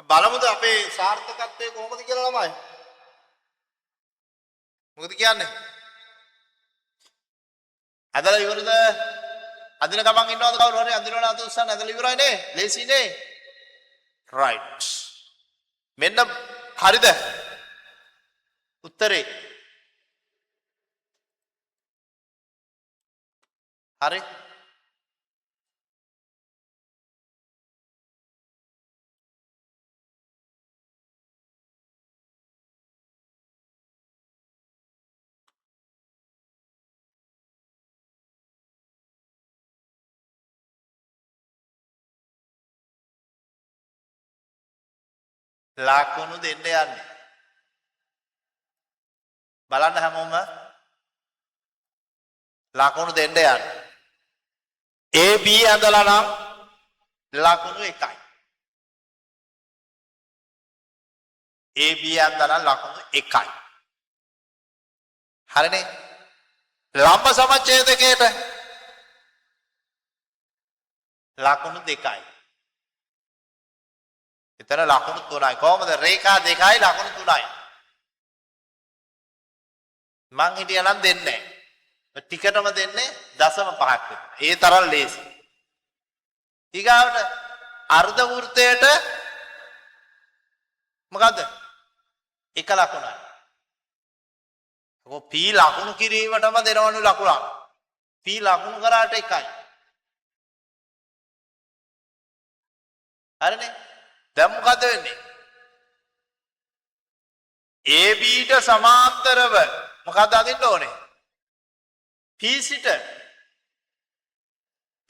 Speaker 1: බලමුද අපේ සාර්ථකත්වය කොහොමද කියලා ළමයි? මොකද කියන්නේ? ඇදලා ඉවරද? අදින ගමන් ඉන්නවද කවුරු හරි අදිනවද අත උස්සන්න ඇදලා ඉවරයි නේ? ලේසි නේ? right. මෙන්න හරිද? උත්තරේ. හරි. ලකුණු දෙන්න යන්නේ. බලන්න හැමෝම ලකුණු දෙන්න යන්නේ. A B ඇඳලා නම් ලකුණු 1යි. A B ඇඳලා ලකුණු 1යි. හරිනේ? ලම්බ සමච්ඡේදකයට ලකුණු 2යි. එතන ලකුණු 3යි. කොහොමද? රේඛා 2යි ලකුණු 3යි. මං හිටියනම් දෙන්නේ නැහැ. ටිකටම දෙන්නේ 0.5ක් විතර. ඒ තරම් ලේසි. ඊගාවට අර්ධ වෘත්තයට මොකද්ද? 1 ලකුණයි. ඔක P ලකුණු කිරීමටම දෙනවනු ලකුණක්. P ලකුණු කරාට 1යි. හරිනේ? දැන් මොකද වෙන්නේ? AB ට සමාන්තරව මොකක්ද අදින්න ඕනේ? P සිට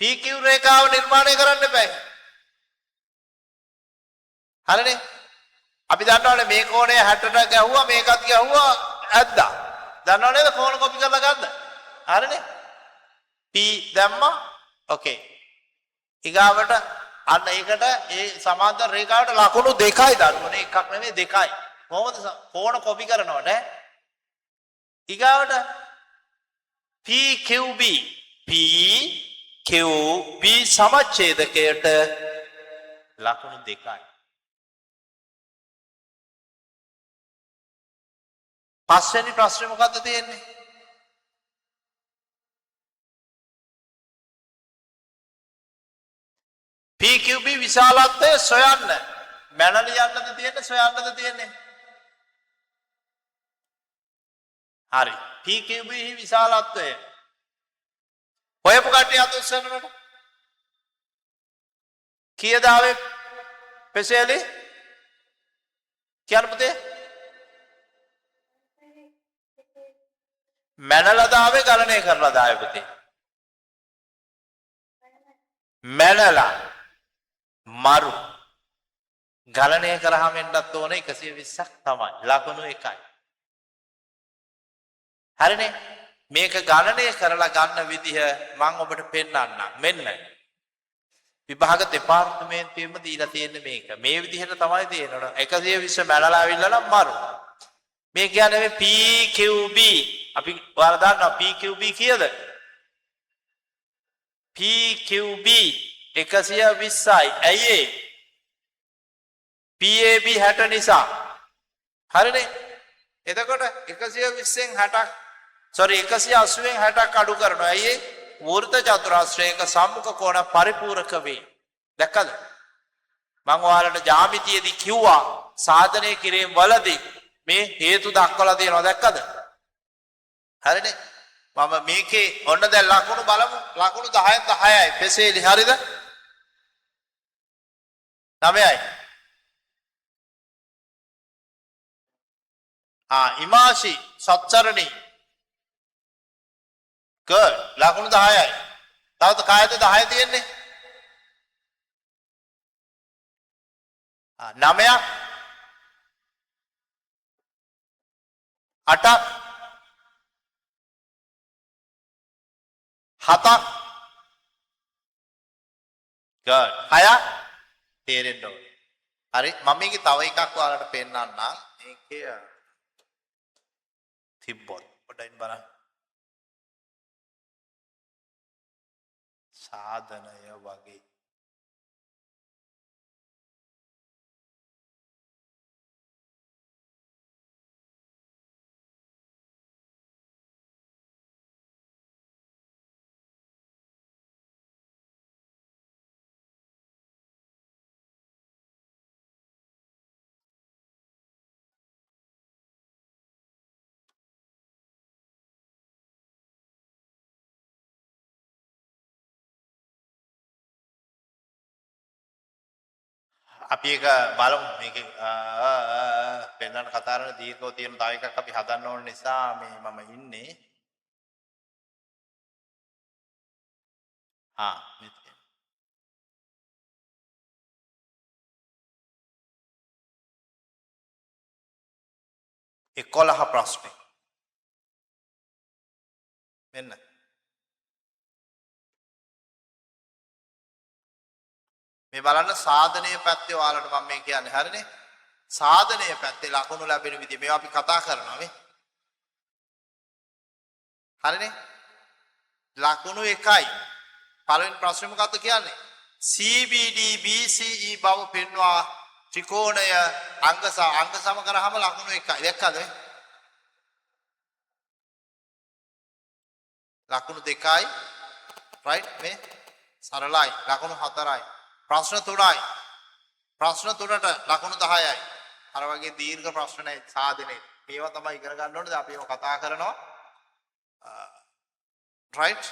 Speaker 1: PQ රේඛාව නිර්මාණය කරන්න බෑ. හරිනේ? අපි දන්නවනේ මේ කෝණය 60ට ගැහුවා මේකත් ගැහුවා ඇද්දා. දන්නව නේද කෝණ කොපි කරලා ගන්න? හරිනේ? P දැම්මා. ඕකේ. ඊගාවට අන්න ඒකට ඒ සමාන්තර රේඛාවට ලකුණු 2යි දරුවනේ එකක් නෙමෙයි 2යි. කොහොමද කෝණ කොපි කරනවට? ඊගාවට PQB PQB සමච්ඡේදකයට ලකුණු 2යි. පස්වෙනි ප්‍රශ්නේ මොකද්ද තියෙන්නේ? PQB විශාලත්වය සොයන්න. මැනලි යන්නද තියෙන්නේ සොයන්නද තියෙන්නේ? හරි. PQB විශාලත්වය. හොයපු කට්ටිය අත උස්සන්නට. කීයද ආවේ? පෙසෙලි? කියන්න පුතේ. මැනලා දාවේ ගණනය කරලා දාවේ පුතේ. මැනලා මරු ගණනය කරාම එන්නත් ඕනේ 120ක් තමයි. ලකුණු 1යි. හරිනේ? මේක ගණනය කරලා ගන්න විදිහ මම ඔබට පෙන්නන්නම්. මෙන්න. විභාග දෙපාර්තමේන්තුවේම දීලා තියෙන්නේ මේක. මේ විදිහට තමයි තියෙන්නේ. 120 මැනලා අවිල්ලා නම් මරු. මේ කියන්නේ මේ PQB. අපි ඔයාලා දන්නවා PQB කීයද? PQB 120යි. ඇයි ඒ? PAB 60 නිසා. හරිනේ? එතකොට 120න් 60ක් sorry 180න් 60ක් අඩු කරනවා. ඇයි ඒ? වෘත්ත චතුරස්‍රයක සම්මුඛ කෝණ පරිපූර්ණක වේ. දැක්කද? මම ඔයාලට ජ්‍යාමිතියේදී කිව්වා සාධනය කිරීම වලදී මේ හේතු දක්වලා තියෙනවා. දැක්කද? හරිනේ? මම මේකේ ඔන්න දැන් ලකුණු බලමු. ලකුණු 10න් 10යි. පෙසේලි හරිද? 9යි. ඉමාෂි සත්චරණි. good. ලකුණු 10යි. තවද කායද 10 තියෙන්නේ? 9ක් 8ක් 7ක් good 6ක් තේරෙන්න ඕනේ. හරි මම මේකේ තව එකක් ඔයාලට පෙන්නන්නම්. මේකේ තිබ්බොත් පොඩ්ඩක් බලන්න. සාධනය වගේ අපි එක බලමු මේකේ පෙන්නන කතා කරන දීර්ඝව තියෙන තව එකක් අපි හදන්න ඕන නිසා මේ මම ඉන්නේ මෙතන 11 ප්‍රශ්නේ මෙන්න මේ බලන්න සාධනීය පැත්තේ ඔයාලට මම මේ කියන්නේ හරිනේ සාධනීය පැත්තේ ලකුණු ලැබෙන විදිහ මේවා අපි කතා කරනවා මේ හරිනේ ලකුණු 1යි පළවෙනි ප්‍රශ්නේ මොකක්ද කියන්නේ CBD BCE බව පෙන්වා ත්‍රිකෝණය අංග සම කරාම ලකුණු 1යි දැක්කද ලකුණු 2යි right මේ සරලයි ලකුණු 4යි ප්‍රශ්න 3යි ප්‍රශ්න 3ට ලකුණු 10යි අර වගේ දීර්ඝ ප්‍රශ්න නැහැ සාධනේ මේවා තමයි ඉගෙන ගන්න ඕනේ අපි ඒවා කතා කරනවා right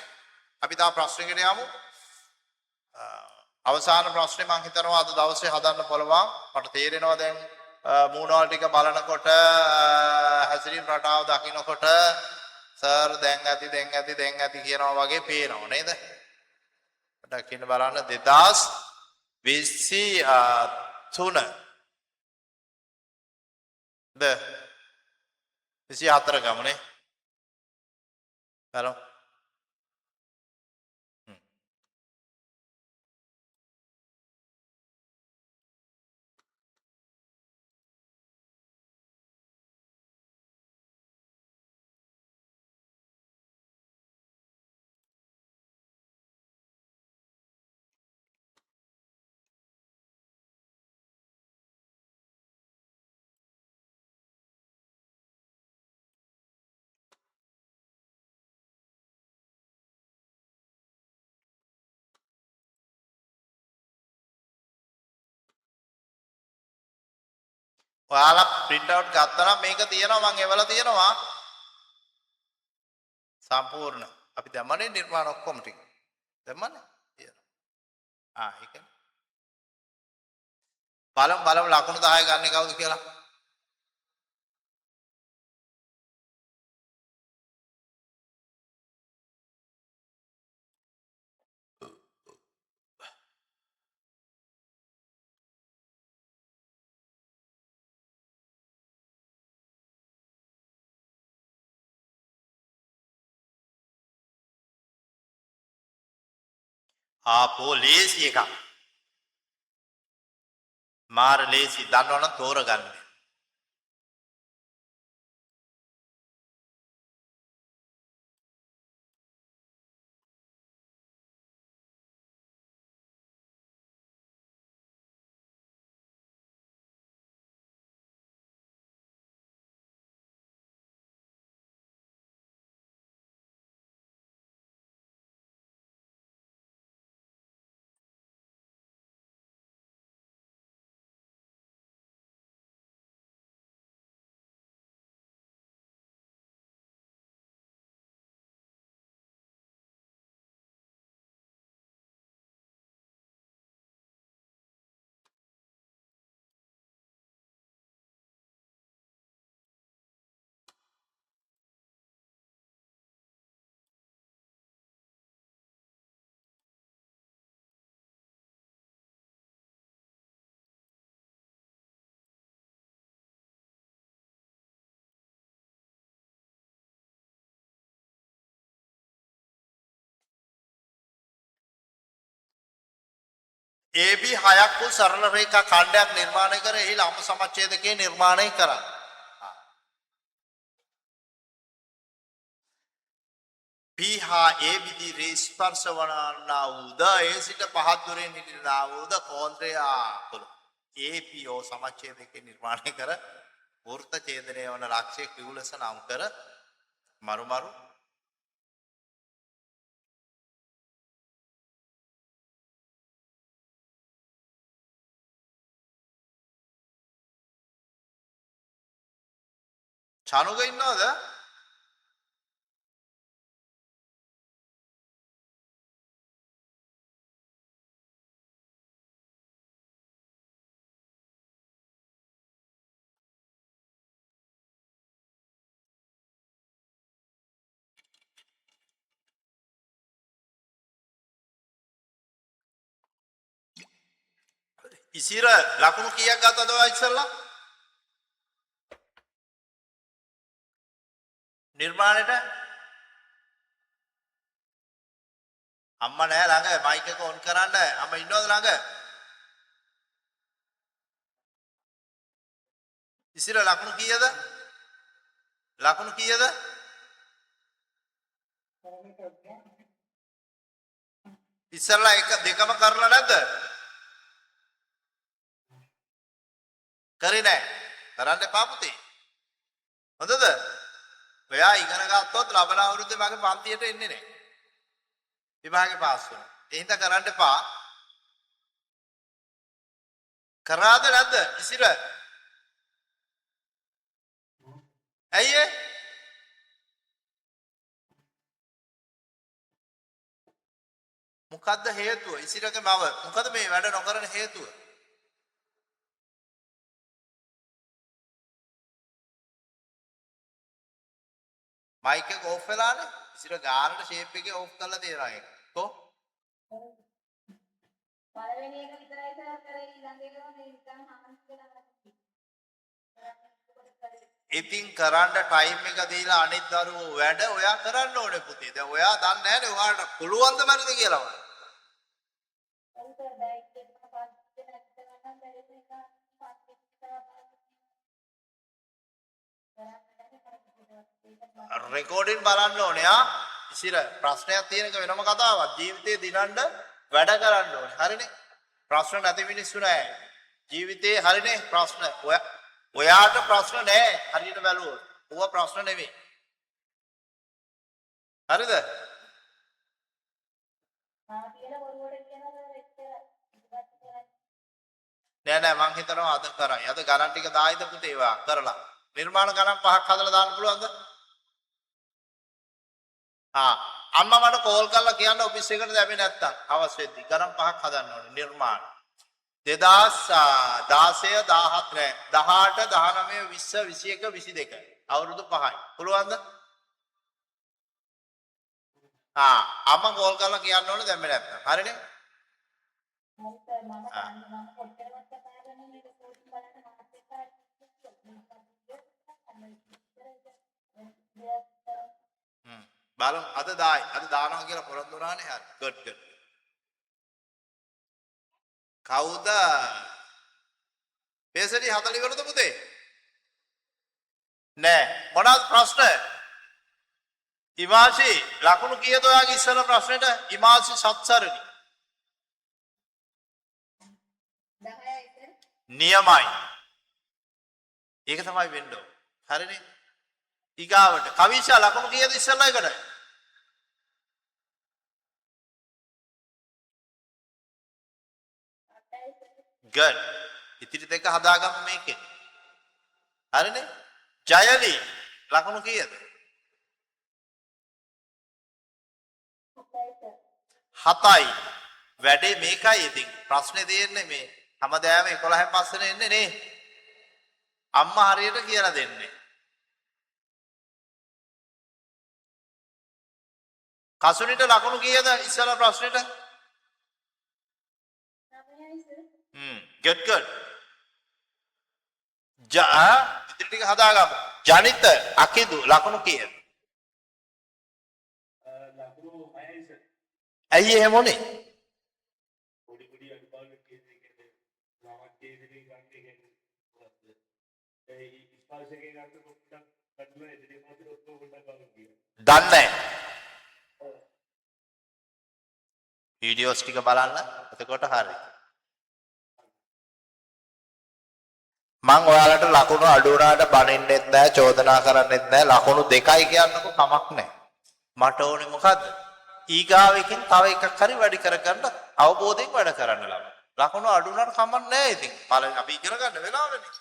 Speaker 1: අපි තා ප්‍රශ්නෙකට යමු අවසාන ප්‍රශ්නේ මම හිතනවා අද දවසේ හදන්න පුළුවන් මට තේරෙනවා දැන් මූණවල ටික බලනකොට හැසිරීම් රටාව දකින්නකොට සර් දැන් ඇති කියනවා වගේ පේනවා නේද පොඩ්ඩක් ඉන්න බලන්න 2023 ද 24 ගමනේ බලමු ඔයාලා print out ගත්තා නම් මේක තියෙනවා මම එවලා තියෙනවා සම්පූර්ණ අපි දැම්මනේ නිර්මාණ ඔක්කොම ටික දැම්මනේ තියෙනවා ඒකනේ බලමු ලකුණු 10 ගන්න කවුද කියලා ආපෝ ලේසි එකක් මාර ලේසි දන්නවනම් තෝරගන්න AB 6ක් වූ සරල රේඛා ඛණ්ඩයක් නිර්මාණය කර එහි ලම්බ සමච්ඡේදකයේ නිර්මාණය කරා. P හා AB දිරේ ස්පර්ශ වනා වූද ඒ සිට පහත් දුරින් හිටිනා වූද කෝන්ද්‍රය ආකුළු. APO සමච්ඡේදකයේ නිර්මාණය කර වෘත්ත ඡේදනය වන ලක්ෂ්‍ය කිව් ලෙස නම් කර මරු චනුක ඉන්නවද? ඉසිර ලකුණු කීයක් ගත්තද ඔය ඉස්සෙල්ලා? නිර්මාණයට අම්මා නෑ ළඟ මයික් එක ඔන් කරන්න. අම්මා ඉන්නවද ළඟ? ඉසිර ලකුණු කීයද? ලකුණු කීයද? ඉස්සෙල්ලා එක දෙකම කරලා නැද්ද? කරේ නෑ. කරන්න එපා පුතේ. හොඳද? ඔයා ඉගෙන ගත්තොත් ලබන අවුරුද්දේ මගේ පන්තියට එන්නේ නෑ. විභාගේ පාස් වෙනවා. ඒ හින්දා කරන්න එපා. කරාද නැද්ද? ඉසිර. ඇයි ඒ? මොකද්ද හේතුව? ඉසිරගේ මව. මොකද මේ වැඩ නොකරන හේතුව? මයික් එක ඕෆ් වෙලානේ. ඉසිර ගානට ෂේප් එකේ ඕෆ් කරලා තියනවා ඒක. කො?
Speaker 2: පළවෙනි එක විතරයි සර් කරේ ඊළඟ එක මේ නිකන් හාන්ස් කරලා.
Speaker 1: ඉතින් කරන්න ටයිම් එක දීලා අනිත් දරුවෝ වැඩ ඔයා කරන්න ඕනේ පුතේ. දැන් ඔයා දන්නේ නැහැනේ ඔයාලට පුළුවන්ද බැරිද කියලා. රෙකෝඩින් බලන්න ඕනේ ආ. ඉසිර ප්‍රශ්නයක් තියෙන එක වෙනම කතාවක්. ජීවිතේ දිනන්න වැඩ කරන්න ඕනේ. හරිනේ? ප්‍රශ්න නැති මිනිස්සු නැහැ. ජීවිතේ හරිනේ ප්‍රශ්න. ඔයාට ප්‍රශ්න නැහැ හරියට බැලුවොත්. ඕවා ප්‍රශ්න නෙමෙයි. හරිද? නෑ මං හිතනවා අද කරයි. අද ගණන් ටික දායිද පුතේ ඒවා කරලා. නිර්මාණ ගණන් 5ක් හදලා දාන්න පුළුවන්ද? අම්මා මට කෝල් කරලා කියන්න ඔෆිස් එකට දැම්මේ නැත්තම් අවශ්‍ය වෙද්දි ගණන් 5ක් හදන්න ඕනේ නිර්මාණ. 2016 17 18 19 20 21 22 අවුරුදු 5යි. පුළුවන්ද? අම්මා කෝල් කරලා කියන්න ඕනේ දැම්මේ නැත්තම්. හරිනේ? බලමු අද දායි. අද දානවා කියලා පොරොන්දු වුණානේ. හරි. good. කවුද? පේසටි 40 වලද පුතේ? නෑ. මොනවාද ප්‍රශ්න? ඉමාසි ලකුණු කීයද ඔයාගේ ඉස්සර ප්‍රශ්නෙට? ඉමාසි සත්සරණි.
Speaker 2: 10යි සර්.
Speaker 1: නියමයි. ඒක තමයි වෙන්න ඕන. හරිනේ? ඊගාවට කවිෂා ලකුණු කීයද ඉස්සරලා එකට? good. ඉතිරි දෙක හදාගමු මේකෙන්. හරිනේ? ජයලි ලකුණු කීයද? 7යි. වැඩේ මේකයි ඉතින්. ප්‍රශ්නේ තියෙන්නේ මේ හැමදාම 11න් පස්සේනේ එන්නේ නේ. අම්මා හරියට කියලා දෙන්නේ. කසුනිට ලකුණු කීයද ඉස්සලා ප්‍රශ්නෙට?
Speaker 2: 9යි සර්.
Speaker 1: good. ඉතින් ටික හදාගමු. ජනිත අකිදු ලකුණු කීයද?
Speaker 3: ලකුණු 6යි සර්.
Speaker 1: ඇයි එහෙම උනේ?
Speaker 3: පොඩි අඩුපාඩු කියන්නේ ලාමක් කේසරේ ගන්න කියන්නේ ඒ ස්පර්ශකේ ගන්න පොඩ්ඩක් කඩුව ඉදිරියට පස්සේ ඔක්කොම පොඩ්ඩක් ගන්න කියනවා.
Speaker 1: දන්නේ වීඩියෝස් ටික බලන්න. එතකොට හරි. මං ඔයාලට ලකුණු අඩු වුණාට බනින්නෙත් නැහැ, චෝදනා කරන්නෙත් නැහැ. ලකුණු 2යි කියන්නකො කමක් නැහැ. මට ඕනේ මොකද්ද? ඊගාවෙකින් තව එකක් හරි වැඩි කරගන්න අවබෝධයෙන් වැඩ කරන්න ළමයි. ලකුණු අඩු වුණාට කමක් නැහැ ඉතින්. අපි ඉගෙන ගන්න වෙලාවනේ.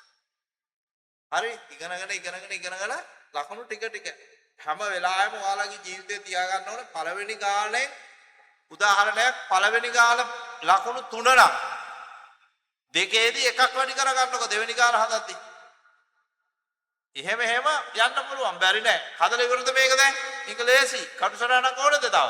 Speaker 1: හරි ඉගෙනගෙන ලකුණු ටික හැම වෙලාවෙම ඔයාලගේ ජීවිතේ තියාගන්න ඕනේ පළවෙනි ගානේ උදාහරණයක් පළවෙනි ගාන ලකුණු 3 නම් දෙකේදී එකක් වැඩි කරගන්නකො දෙවෙනි ගාන හදද්දී. එහෙම යන්න පුළුවන් බැරි නෑ. හදලා ඉවරද මේක දැන්? මේක ලේසි. කටුසරණක් ඕනද තව?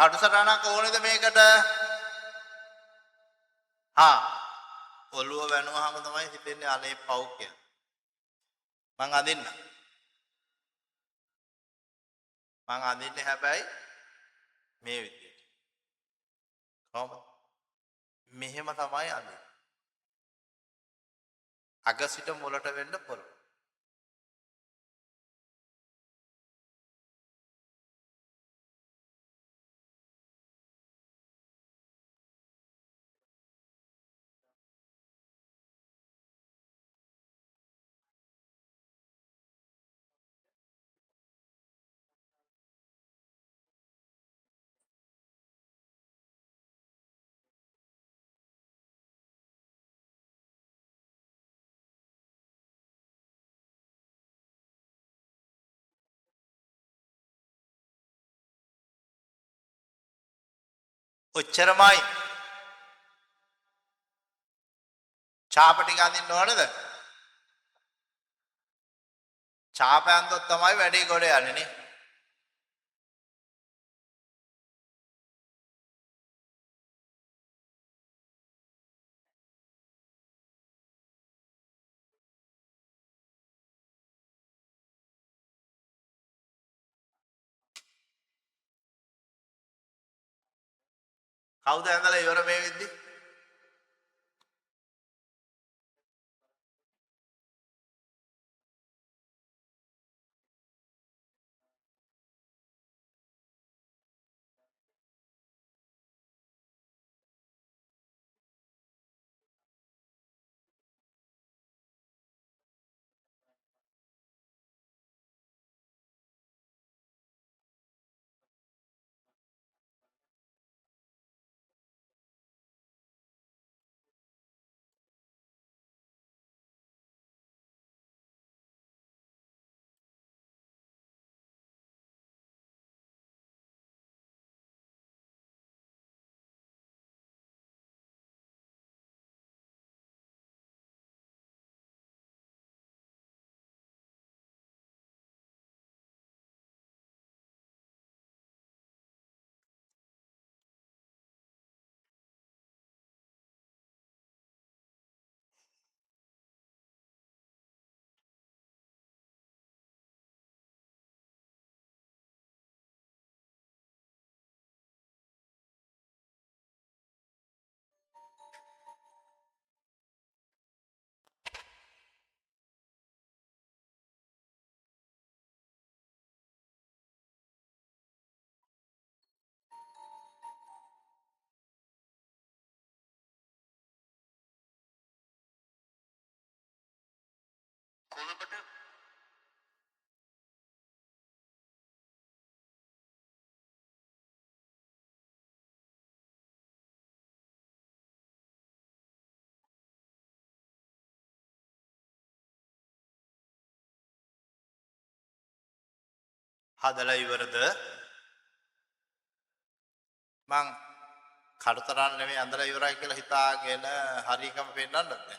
Speaker 1: කටුසටහනක් ඕනේද මේකට? ඔළුව වැනුවාම තමයි හිතෙන්නේ අනේ පව් කියලා. මං අදින්න. මං අදින්නේ හැබැයි මේ විදියට. කොහොමද? මෙහෙම තමයි අදින්නේ. අග සිට මුලට වෙන්න පුළුවන්. ඔච්චරමයි. ඡාප ටික අඳින්න ඕනද? ඡාප ඇඳොත් තමයි වැඩේ ගොඩ යන්නේ නේ. කවුද ඇඳලා ඉවර මේ වෙද්දි? හදලා ඉවරද? මං කඩතරන් නෙමෙයි අඳලා ඉවරයි කියලා හිතාගෙන හරියකම පෙන්නන්නද නැහැ.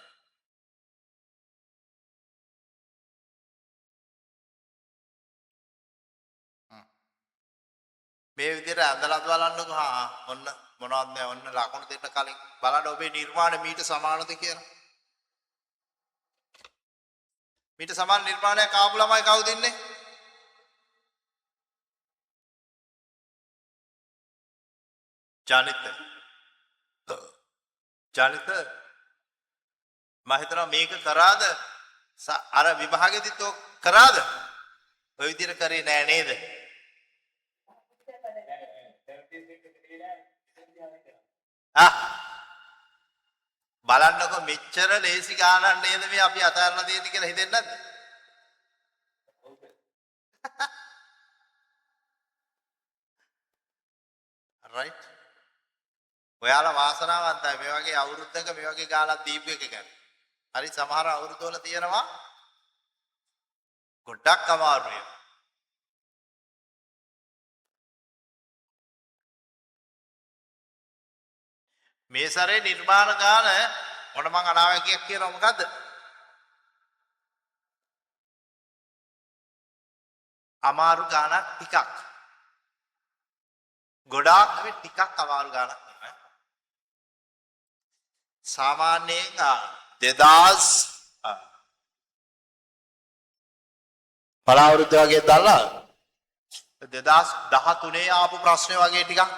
Speaker 1: මේ විදිහට ඇඳලා බලන්නකෝ. ඔන්න මොනවද මේ ඔන්න ලකුණු දෙන්න කලින් බලන්න ඔබේ නිර්මාණ මීට සමානද කියලා. මීට සමාන නිර්මාණයක් ආපු ළමයි කවුද ඉන්නේ? ජනිත මම හිතනවා මේක කරාද? අර විභාගෙදිත් ඔක් කරාද? ඔය විදිහට කරේ නෑ නේද? බලන්නකො මෙච්චර ලේසි ගානක් නේද මේ අපි අතාරලා තියෙන්නේ කියලා හිතෙන්නේ නැද්ද? right. ඔයාලා වාසනාවන්තයි මේ වගේ අවුරුද්දක මේ වගේ ගානක් දීපු එක ගැන. හරි සමහර අවුරුදු වල තියෙනවා ගොඩක් අමාරුයි. මේ සැරේ නිර්මාණ ගාන මොන මං අනාවැකියක් කියනවා මොකද්ද? අමාරු ගානක් ටිකක්. ගොඩාක් නෙවෙයි ටිකක් අමාරු ගානක් නෙවෙයි. සාමාන්‍යයෙන් 2000 බලාවෘත්ති වගේ දාලා 2013 ආපු ප්‍රශ්නේ වගේ ටිකක්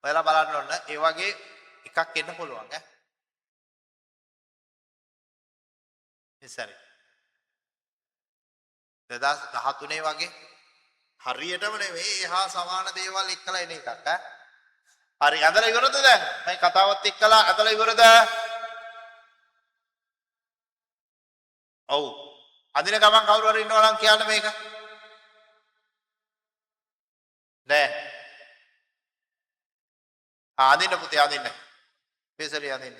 Speaker 1: ඔයාලා බලන්න ඕන. ඒ වගේ එකක් එන්න පුළුවන් ඈ. ඉස්සරේ 2013 වගේ හරියටම නෙවෙයි එහා සමාන දේවල් එක්කලා එන එකක් ඈ. හරි ඇදලා ඉවරද දැන්? මේ කතාවත් එක්කලා ඇදලා ඉවරද? ඔව්. අදින ගමන් කවුරු හරි ඉන්නවා නම් කියන්න මේක. නෑ. අදින්න පුතේ අදින්න. පෙසලිය අදින්න.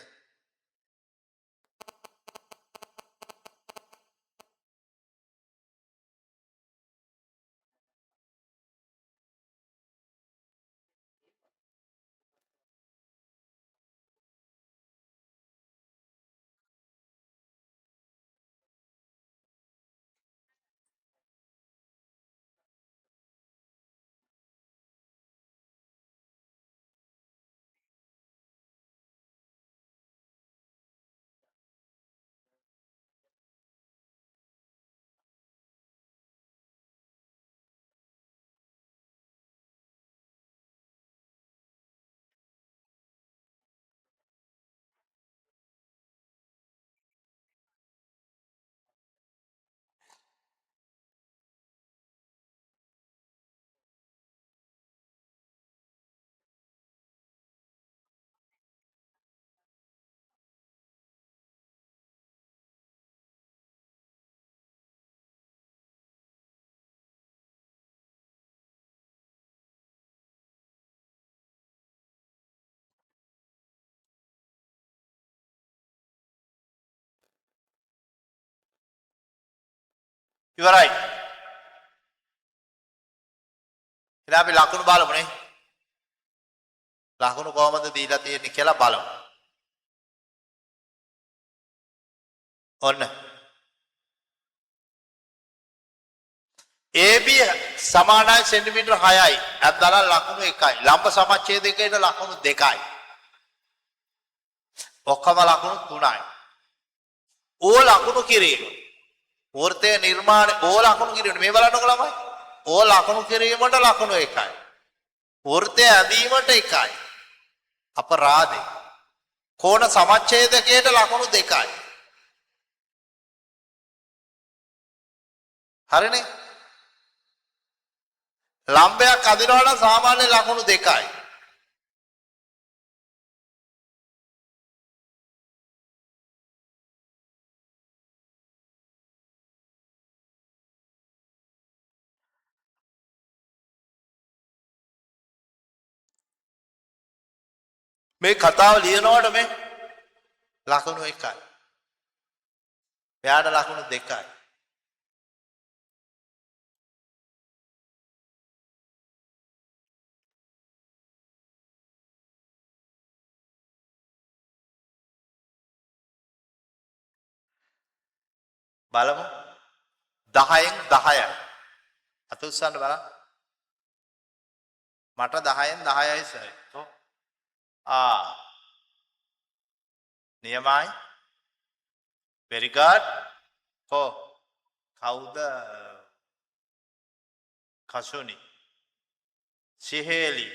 Speaker 1: ඉවරයි. ඉතින් අපි ලකුණු බලමුනේ. ලකුණු කොහමද දීලා තියෙන්නේ කියලා බලමු. ඔන්න. AB සමානයි සෙන්ටිමීටර 6යි. අද්දලා ලකුණු 1යි. ලම්බ සමච්ඡේදයකට ලකුණු 2යි. ඔක්කොම ලකුණු 3යි. ඕ ලකුණු කිරීම. වෘත්තය නිර්මාණය ඕ ලකුණු කිරීම මේ බලන්නකො ළමයි. ඕ ලකුණු කිරීමට ලකුණු 1යි. වෘත්තය ඇඳීමට 1යි. අපරාධේ. කෝණ සමච්ඡේදකයට ලකුණු 2යි. හරිනේ? ලම්බයක් අදිනවා නම් සාමාන්‍ය ලකුණු 2යි. මේ කතාව ලියනකොට මේ ලකුණු 1යි. එයාට ලකුණු 2යි. බලමු 10න් 10යි. අත උස්සන්න බලන්න. මට 10න් 10යි සර්. නියමයි. very good. කවුද? කසුනි. සිහෙලි.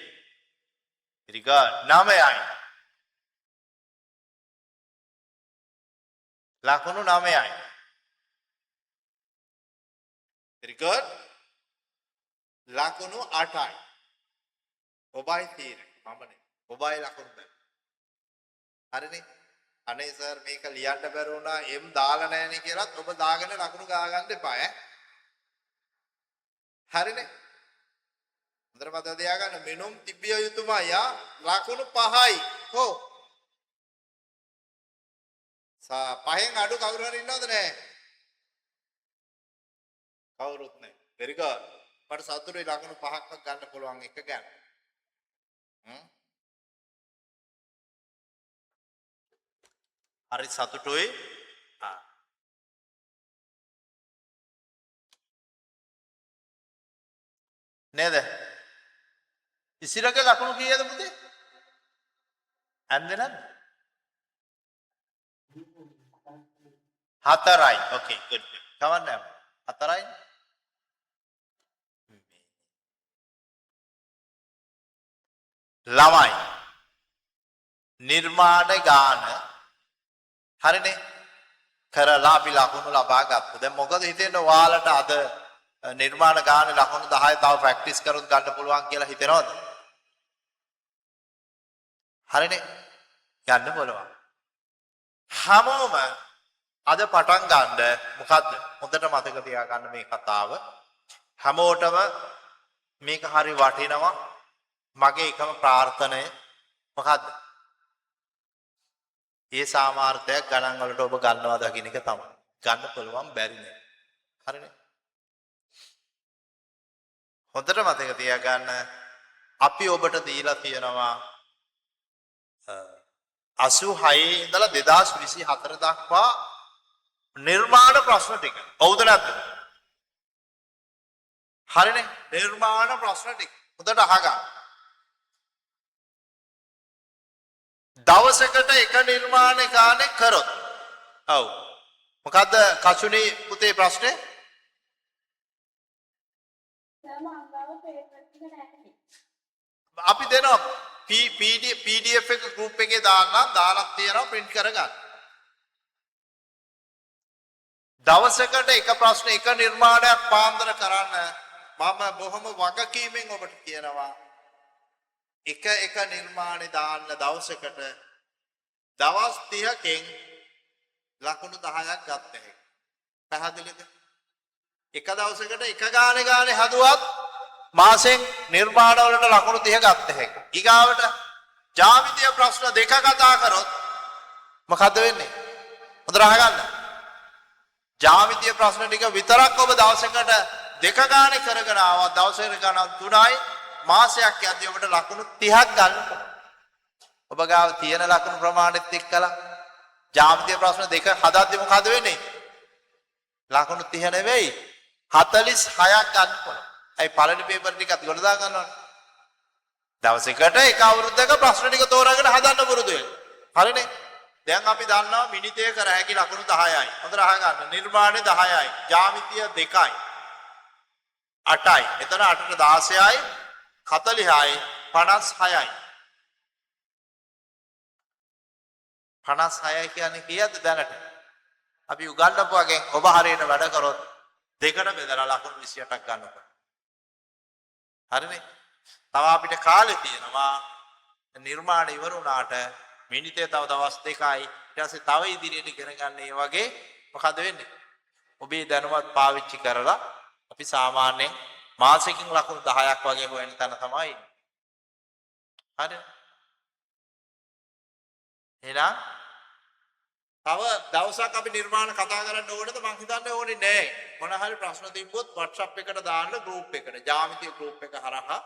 Speaker 1: very good. 9යි. ලකුණු 9යි. very good. ලකුණු 8යි. ඔබයි තීරණය. මම නේ. ඔබයි ලකුණු බැලුවා. හරිනේ? අනේ සර් මේක ලියන්න බැරි වුණා M දාලා නැණේ කියලාත් ඔබ දාගෙන ලකුණු ගා ගන්න එපා ඈ. හරිනේ? හොඳට මතක තියාගන්න මෙනුම් තිබිය යුතුමයි ලකුණු 5යි. හෝ. පහෙන් අඩු කවුරු හරි ඉන්නවද නැහැ? කවුරුත් නැහැ. very good. මට සතුටුයි ලකුණු 5ක් ගන්න පුළුවන් එක ගන්න. හරි සතුටුයි. නේද? ඉසිරගේ ලකුණු කීයද පුතේ? ඇන්දේ නැද්ද? 4යි. ඕකේ good. කවන්නේ 4යි. ළමයි නිර්මාණ ගාන හරිනේ කරලා අපි ලකුණු ලබා ගත්තා. දැන් මොකද හිතෙන්නේ ඔයාලට අද නිර්මාණ ගානේ ලකුණු 10 තව ප්‍රැක්ටිස් කරොත් ගන්න පුළුවන් කියලා හිතෙනවද? හරිනේ ගන්න පුළුවන්. හැමෝම අද පටන් ගන්න මොකද්ද? හොඳට මතක තියාගන්න මේ කතාව. හැමෝටම මේක හරි වටිනවා. මගේ එකම ප්‍රාර්ථනය මොකද්ද? ඒ සාමාර්ථයක් ගණන් වලට ඔබ ගන්නවා දකින්න එක තමයි. ගන්න පුළුවන් බැරි නෑ. හරිනේ? හොඳට මතක තියාගන්න අපි ඔබට දීලා තියෙනවා 86 ඉඳලා 2024 දක්වා නිර්මාණ ප්‍රශ්න ටික. හවුද නැද්ද? හරිනේ? නිර්මාණ ප්‍රශ්න ටික. හොඳට අහගන්න. දවසකට එක නිර්මාණ ගානේ කරොත්. ඔව්. මොකද්ද කසුනි පුතේ ප්‍රශ්නේ?
Speaker 2: සම අංගව පේපර් ටික නැහැ.
Speaker 1: අපි දෙනවා PDF එක group එකේ දාන්නම් දාලා තියනවා print කරගන්න. දවසකට එක ප්‍රශ්න එක නිර්මාණයක් පාන්දර කරන්න මම බොහොම වගකීමෙන් ඔබට කියනවා එක නිර්මාණේ දාන්න දවසකට දවස් 30කින් ලකුණු 10ක් ගත්ත හැකියි. පැහැදිලිද? එක දවසකට එක ගානේ හදුවත් මාසෙන් නිර්මාණ වලට ලකුණු 30 ගත්ත හැකියි. ඊගාවට ජ්‍යාමිතිය ප්‍රශ්න දෙක කතා කරොත් මොකද වෙන්නේ? හොඳට අහගන්න. ජ්‍යාමිතිය ප්‍රශ්න ටික විතරක් ඔබ දවසකට දෙක ගානේ කරගෙන ආවා දවසකට ගණන් 3යි මාසයක් යද්දී ඔබට ලකුණු 30ක් ගන්න. ඔබ ගාව තියෙන ලකුණු ප්‍රමාණෙත් එක්කලා ජ්‍යාමිතිය ප්‍රශ්න දෙක හදද්දී මොකද වෙන්නේ? ලකුණු 30 නෙවෙයි 46ක් ගන්න පුළුවන්. ඒ පළවෙනි පේපර් ටිකත් ගොඩ දා ගන්නවනේ. දවසකට එක අවුරුද්දක ප්‍රශ්න ටික තෝරාගෙන හදන්න පුරුදු වෙන්න. හරිනේ? දැන් අපි දන්නවා මිනිතේ කර හැකි ලකුණු 10යි. හොඳට අහගන්න. නිර්මාණය 10යි. ජ්‍යාමිතිය 2යි. 8යි. එතන 8ට 16යි. 40යි 56යි 56යි කියන්නේ කීයද දැනට? අපි උගන්වපු වගේ ඔබ හරියට වැඩ කරොත් දෙකට බෙදලා ලකුණු 28ක් ගන්න පුළුවන්. හරිනේ? තව අපිට කාලේ තියෙනවා නිර්මාණ ඉවර වුණාට මිනිතේ තව දවස් 2යි ඊට පස්සේ තව ඉදිරියට ඉගෙන ගන්න ඒ වගේ මොකද වෙන්නේ? ඔබේ දැනුමත් පාවිච්චි කරලා අපි සාමාන්‍යයෙන් මාසෙකින් ලකුණු 10ක් වගේ හොයන තැන තමයි. හරිද? එහෙනම් තව දවසක් අපි නිර්මාණ කතා කරන්න ඕනද? මං හිතන්නේ ඕනේ නෑ. මොන හරි ප්‍රශ්න තිබ්බොත් WhatsApp එකට දාන්න group එකට. ජ්‍යාමිතිය group එක හරහා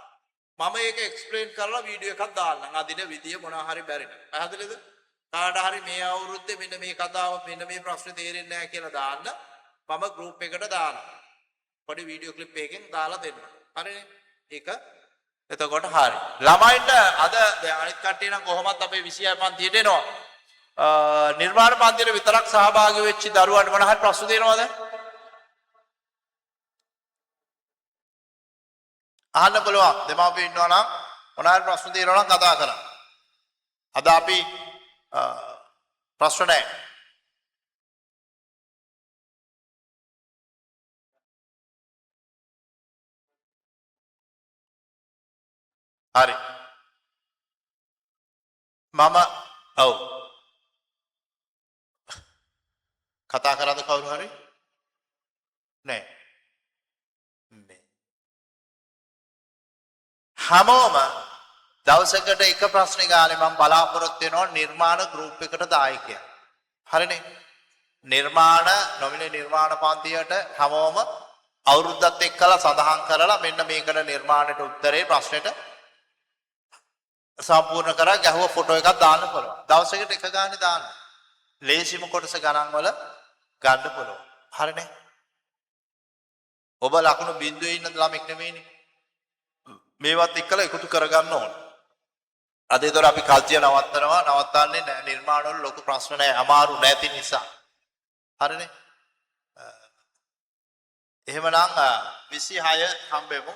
Speaker 1: මම ඒක explain කරලා වීඩියෝ එකක් දාන්නම්. අදින විදිය මොන හරි බැරිද? පැහැදිලිද? කාට හරි මේ අවුරුද්දේ මෙන්න මේ කතාව මෙන්න මේ ප්‍රශ්නේ තේරෙන්නේ නැහැ කියලා දාන්න මම group එකට දානවා. පොඩි වීඩියෝ ක්ලිප් එකකින් දාලා දෙන්න. හරිනේ? ඒක එතකොට හරි. ළමයින්ට අද දැන් අනිත් කට්ටිය නම් කොහොමත් අපේ 26 පන්තියට එනවා. නිර්මාණ පන්තියට විතරක් සහභාගී වෙච්ච දරුවන්ට මොන හරි ප්‍රශ්න තියෙනවද? අහන්න පුළුවන්. දෙමාපියෝ ඉන්නවා නම් මොන හරි ප්‍රශ්න තියෙනවා නම් කතා කරන්න. අද අපි ප්‍රශ්න නැහැ. හරි. මම ඔව් කතා කරාද කවුරු හරි? නෑ. හැමෝම දවසකට එක ප්‍රශ්න ගානේ මම බලාපොරොත්තු වෙනවා නිර්මාණ ගෲප් එකට දායකයන්. හරිනේ? නිර්මාණ නොමිලේ නිර්මාණ පන්තියට හැමෝම අවුරුද්දත් එක්කලා සඳහන් කරලා මෙන්න මේකට නිර්මාණයට උත්තරේ ප්‍රශ්නෙට සම්පූර්ණ කරලා ගැහුව ෆොටෝ එකක් දාන්න පුළුවන්. දවසකට එක ගානේ දාන්න. ලේසිම කොටස ගණන් වල ගන්න පුළුවන්. හරිනේ? ඔබ ලකුණු බිඳුවේ ඉන්න ළමෙක් නෙමෙයිනේ. මේවත් එක්කලා එකතු කරගන්න ඕන. අද ඒතර අපි කල්තිය නවත්තනවා නවත්තන්නේ නැහැ. නිර්මාණ වල ලොකු ප්‍රශ්න නැහැ. අමාරු නැති නිසා. හරිනේ. එහෙමනම් 26 හම්බෙමු.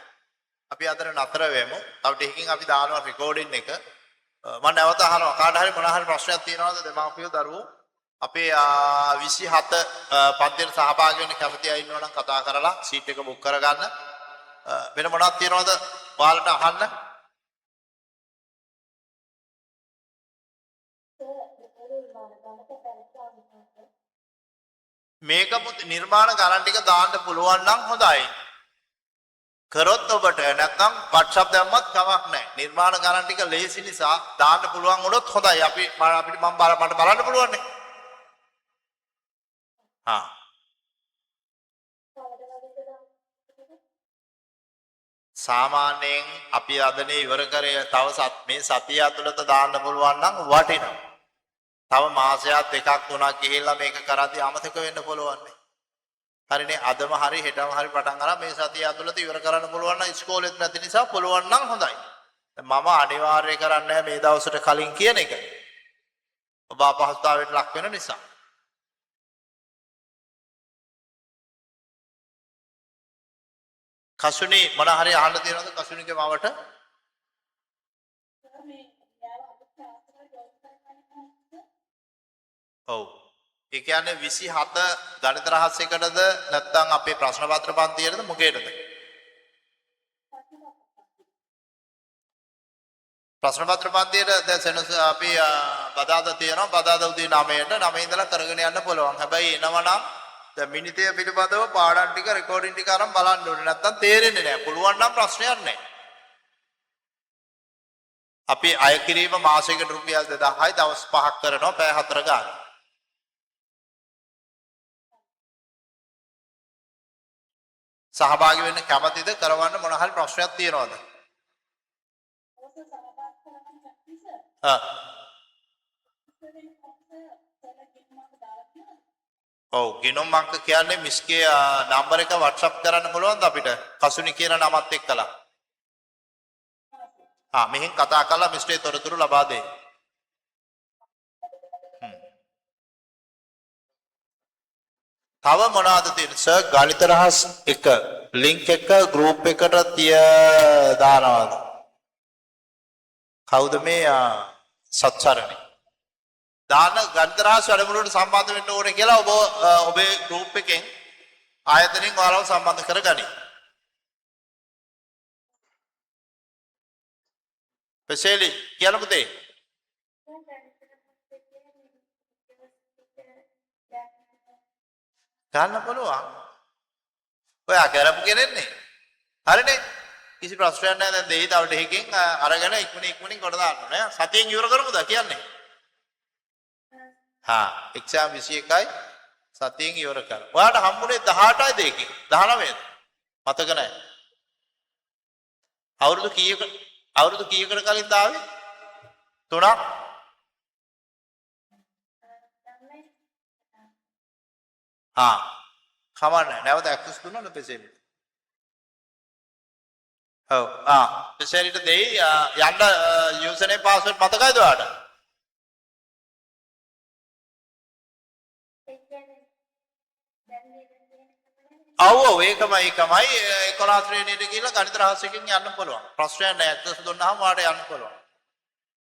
Speaker 1: අපි අතර නතර වෙමු. තව ටිකකින් අපි දානවා රෙකෝඩින් එක. මම නැවත අහනවා කාට හරි මොනවා හරි ප්‍රශ්නයක් තියෙනවද දෙමාපියෝ දරුවෝ? අපේ 27 පන්තියට සහභාගී වෙන්න කැමති අය ඉන්නවා නම් කතා කරලා සීට් එක බුක් කරගන්න. වෙන මොනවද තියෙනවද ඔයාලට අහන්න? මේක නිර්මාණ ගණන් ටික දාන්න පුළුවන් නම් හොඳයි. කරොත් ඔබට නැත්නම් WhatsApp දැම්මත් කමක් නැහැ. නිර්මාණ ගණන් ටික ලේසි නිසා දාන්න පුළුවන් වුණොත් හොඳයි. අපිට මට බලන්න පුළුවන් නේ. හා. සාමාන්‍යයෙන් අපි අදනේ ඉවර කරේ තව මේ සතිය ඇතුළත දාන්න පුළුවන් නම් වටිනවා. තව මාසයක් දෙකක් තුනක් ගිහිල්ලා මේක කරද්දී අමතක වෙන්න පුළුවන් නේ. හරිනේ අදම හරි හෙටම හරි පටන් ගන්න මේ සතිය ඇතුළත ඉවර කරන්න පුළුවන් නම් ඉස්කෝලෙත් නැති නිසා පුළුවන් නම් හොඳයි. මම අනිවාර්ය කරන්නේ මේ දවසට කලින් කියන එක. ඔබ අපහසුතාවයට ලක් වෙන නිසා. කසුනි මොන හරි අහන්න තියෙනවද කසුනිගේ මවට? ඔව්. ඒ කියන්නේ 27 ගණිත රහස් එකටද නැත්නම් අපේ ප්‍රශ්න පත්‍ර පන්තියේද මොකේද? ප්‍රශ්න පත්‍ර පන්තියේ දැන් සෙනස අපි බදාදා තියෙනවා බදාදා උදේ 9ට 9 ඉඳලා කරගෙන යන්න පුළුවන්. හැබැයි එනවනම් දැන් මිනිතය පිළිබඳව පාඩම් ටික රෙකෝඩින් ටික අරන් බලන්න ඕනේ. නැත්තම් තේරෙන්නේ නැහැ. පුළුවන් නම් ප්‍රශ්නයක් නැහැ. අපි අය කිරීම මාසයකට රුපියල් 2000යි දවස් 5ක් කරනවා පැය 4 ගන්න. සහභාගී වෙන්න කැමතිද? කරවන්න මොන හරි ප්‍රශ්නයක් තියෙනවද? ඔව් ගිණුම් අංක කියන්නේ මිස්ගේ නම්බර එක WhatsApp කරන්න පුළුවන්ද අපිට? කසුනි කියන නමත් එක්කලා. මෙහෙන් කතා කරලා මිස්ටේ තොරතුරු ලබා දෙන්න. තව මොනවද තියෙන්නේ? සර් ගණිත රහස් 1 ලින්ක් එක ගෲප් එකට දානවාද? කවුද මේ සත්සරණේ? දාන ගණිත රහස් වැඩමුළුවට සම්බන්ධ වෙන්න ඕනේ කියලා ඔබේ ගෲප් එකෙන් ආයතනෙන් ඔයාලව සම්බන්ධ කරගනි. පෙසෙලි කියලා පුතේ. ගන්න පුළුවන්. ඔයා කරපු කෙනෙක්නේ. හරිනේ. කිසි ප්‍රශ්නයක් නැහැ. දැන් දෙහි තව ටිකකින් අරගෙන ඉක්මනින් කොට දාන්න ඕනේ. සතියෙන් ඉවර කරමුද කියන්නේ? එක්සෑම් 21යි සතියෙන් ඉවර කරමු. ඔයාලට හම්බුනේ 18යි දෙකකින් 19ද? මතක නැහැ. අවුරුදු කීයකට කලින් දාවේ? 3ක්. කමන්නේ නැවත ඇක්සස් දුන්නොත් පෙසෙලි. ඔව් පෙසෙලිට දෙයි යන්න යූසර් නේම් පාස්වර්ඩ් මතකයිද ඔයාලට? ඔව් ඒකමයි 11 ශ්‍රේණියට ගිහලා ගණිත රහස් එකකින් යන්න පුළුවන්. ප්‍රශ්නයක් නැහැ ඇක්සස් දුන්නාම ඔයාලට යන්න පුළුවන්.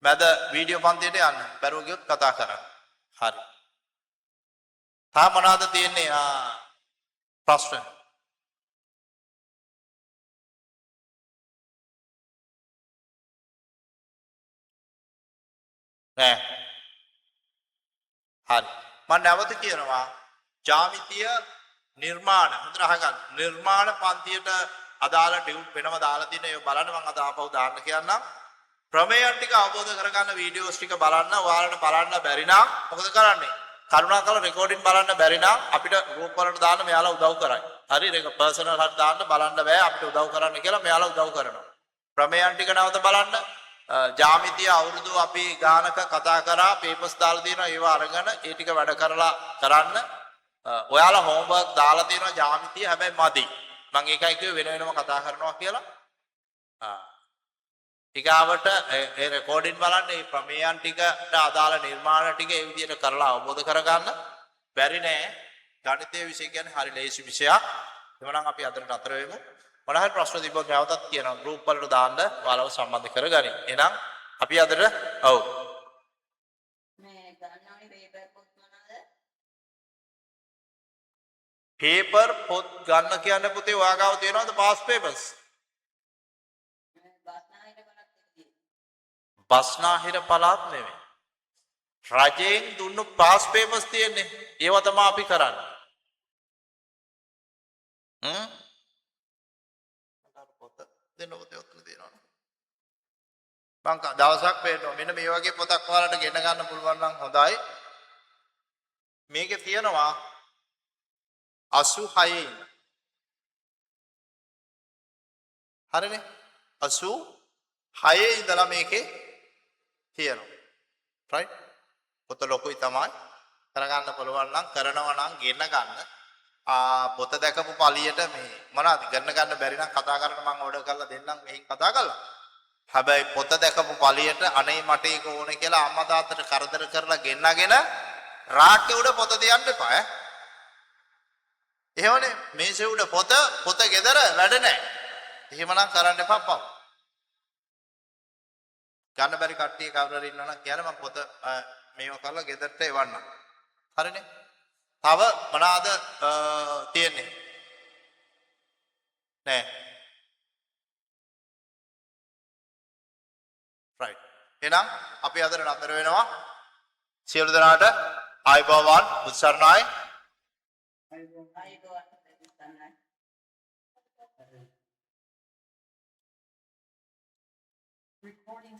Speaker 1: මැද වීඩියෝ පන්තියට යන්න. බැරුව ගියොත් කතා කරන්න. හරි. තා මොනවාද තියෙන්නේ ප්‍රශ්න? නෑ. හරි. මම නැවත කියනවා ජ්‍යාමිතිය නිර්මාණ හොඳට අහගන්න. නිර්මාණ පන්තියට අදාළ ටියුට් වෙනම දාලා තියෙන ඒවා බලන්න මම අද ආපහු දාන්න කියන්නම්. ප්‍රමේයන් ටික අවබෝධ කරගන්න වීඩියෝස් ටික බලන්න ඔයාලට බලන්න බැරි නම් මොකද කරන්නේ? කරුණාකරලා රෙකෝඩින් බලන්න බැරි නම් අපිට ගෲප් වලට දාන්න මෙයාලා උදව් කරයි. හරි ඒක පර්සනල් හරි දාන්න බලන්න බෑ අපිට උදව් කරන්න කියලා මෙයාලා උදව් කරනවා. ප්‍රමේයන් ටික නැවත බලන්න. ජ්‍යාමිතිය අවුරුදු අපි ගානක කතා කරා පේපර්ස් දාලා තියෙනවා ඒවා අරගෙන ඒ ටික වැඩ කරලා කරන්න. ඔයාලා හෝම්වර්ක් දාලා තියෙනවා ජ්‍යාමිතිය හැබැයි මදි. මම ඒකයි කිව්වේ වෙන වෙනම කතා කරනවා කියලා. ටිකාවට ඒ රෙකෝඩින් බලන්න මේ ප්‍රමේයන් ටිකට අදාළ නිර්මාණ ටික ඒ විදිහට කරලා අවබෝධ කරගන්න බැරි නෑ. ගණිතයේ විෂය කියන්නේ හරි ලේසි විෂයක්. එවනම් අපි අදට අතර වෙමු. මොනවා හරි ප්‍රශ්න තිබ්බොත් නැවතත් කියනවා ගෲප් වලට දාන්න ඔයාලව සම්බන්ධ කරගනින්. එහෙනම් අපි අදට ඔව්
Speaker 2: මේ ගන්නවනේ පේපර් පොත් මොනවාද?
Speaker 1: පේපර් පොත් ගන්න කියන්නේ පුතේ ඔයා ගාව තියෙනවද පාස් පේපර්ස්?
Speaker 2: බස්නාහිර බලත් තියෙන්නේ.
Speaker 1: බස්නාහිර පළාත් නෙමෙයි. රජයෙන් දුන්නු පාස් පේපර්ස් තියෙන්නේ. ඒවා තමයි අපි කරන්නේ. පොත දෙන්න පොතේ ඔතන තියෙනවා. මං දවසක් පේනවා මෙන්න මේ වගේ පොතක් ඔයාලට ගෙන ගන්න පුළුවන් නම් හොඳයි. මේකේ තියෙනවා 86 හරිනේ 86 ඉඳලා මේකේ තියෙනවා. right පොත ලොකුයි තමයි කරගන්න පුළුවන් නම් කරනවා නම් ගෙන ගන්න. පොත දැකපු පළියට මේ මොනවද ගන්න බැරි නම් කතා කරන්න මම ඕඩර් කරලා දෙන්නම් මෙහින් කතා කරලා. හැබැයි පොත දැකපු පළියට අනේ මට ඒක ඕනේ කියලා අම්මා තාත්තට කරදර කරලා ගෙන්නගෙන රාක්කේ උඩ පොත තියන්න එපා ඈ. එහෙමනේ මේසේ උඩ පොත ගෙදර වැඩ නැහැ. එහෙමනම් කරන්න එපා පව්. ගන්න බැරි කට්ටිය කවුරුහරි ඉන්නවනම් කියන්න මම පොත මේව කරලා ගෙදරට එවන්නම්. හරිනේ? තව මොනවාද තියෙන්නේ? නෑ. right. එහෙනම් අපි අදට නතර වෙනවා. සියලු දෙනාට ආයුබෝවන් උත්සන්නයි.
Speaker 2: Recording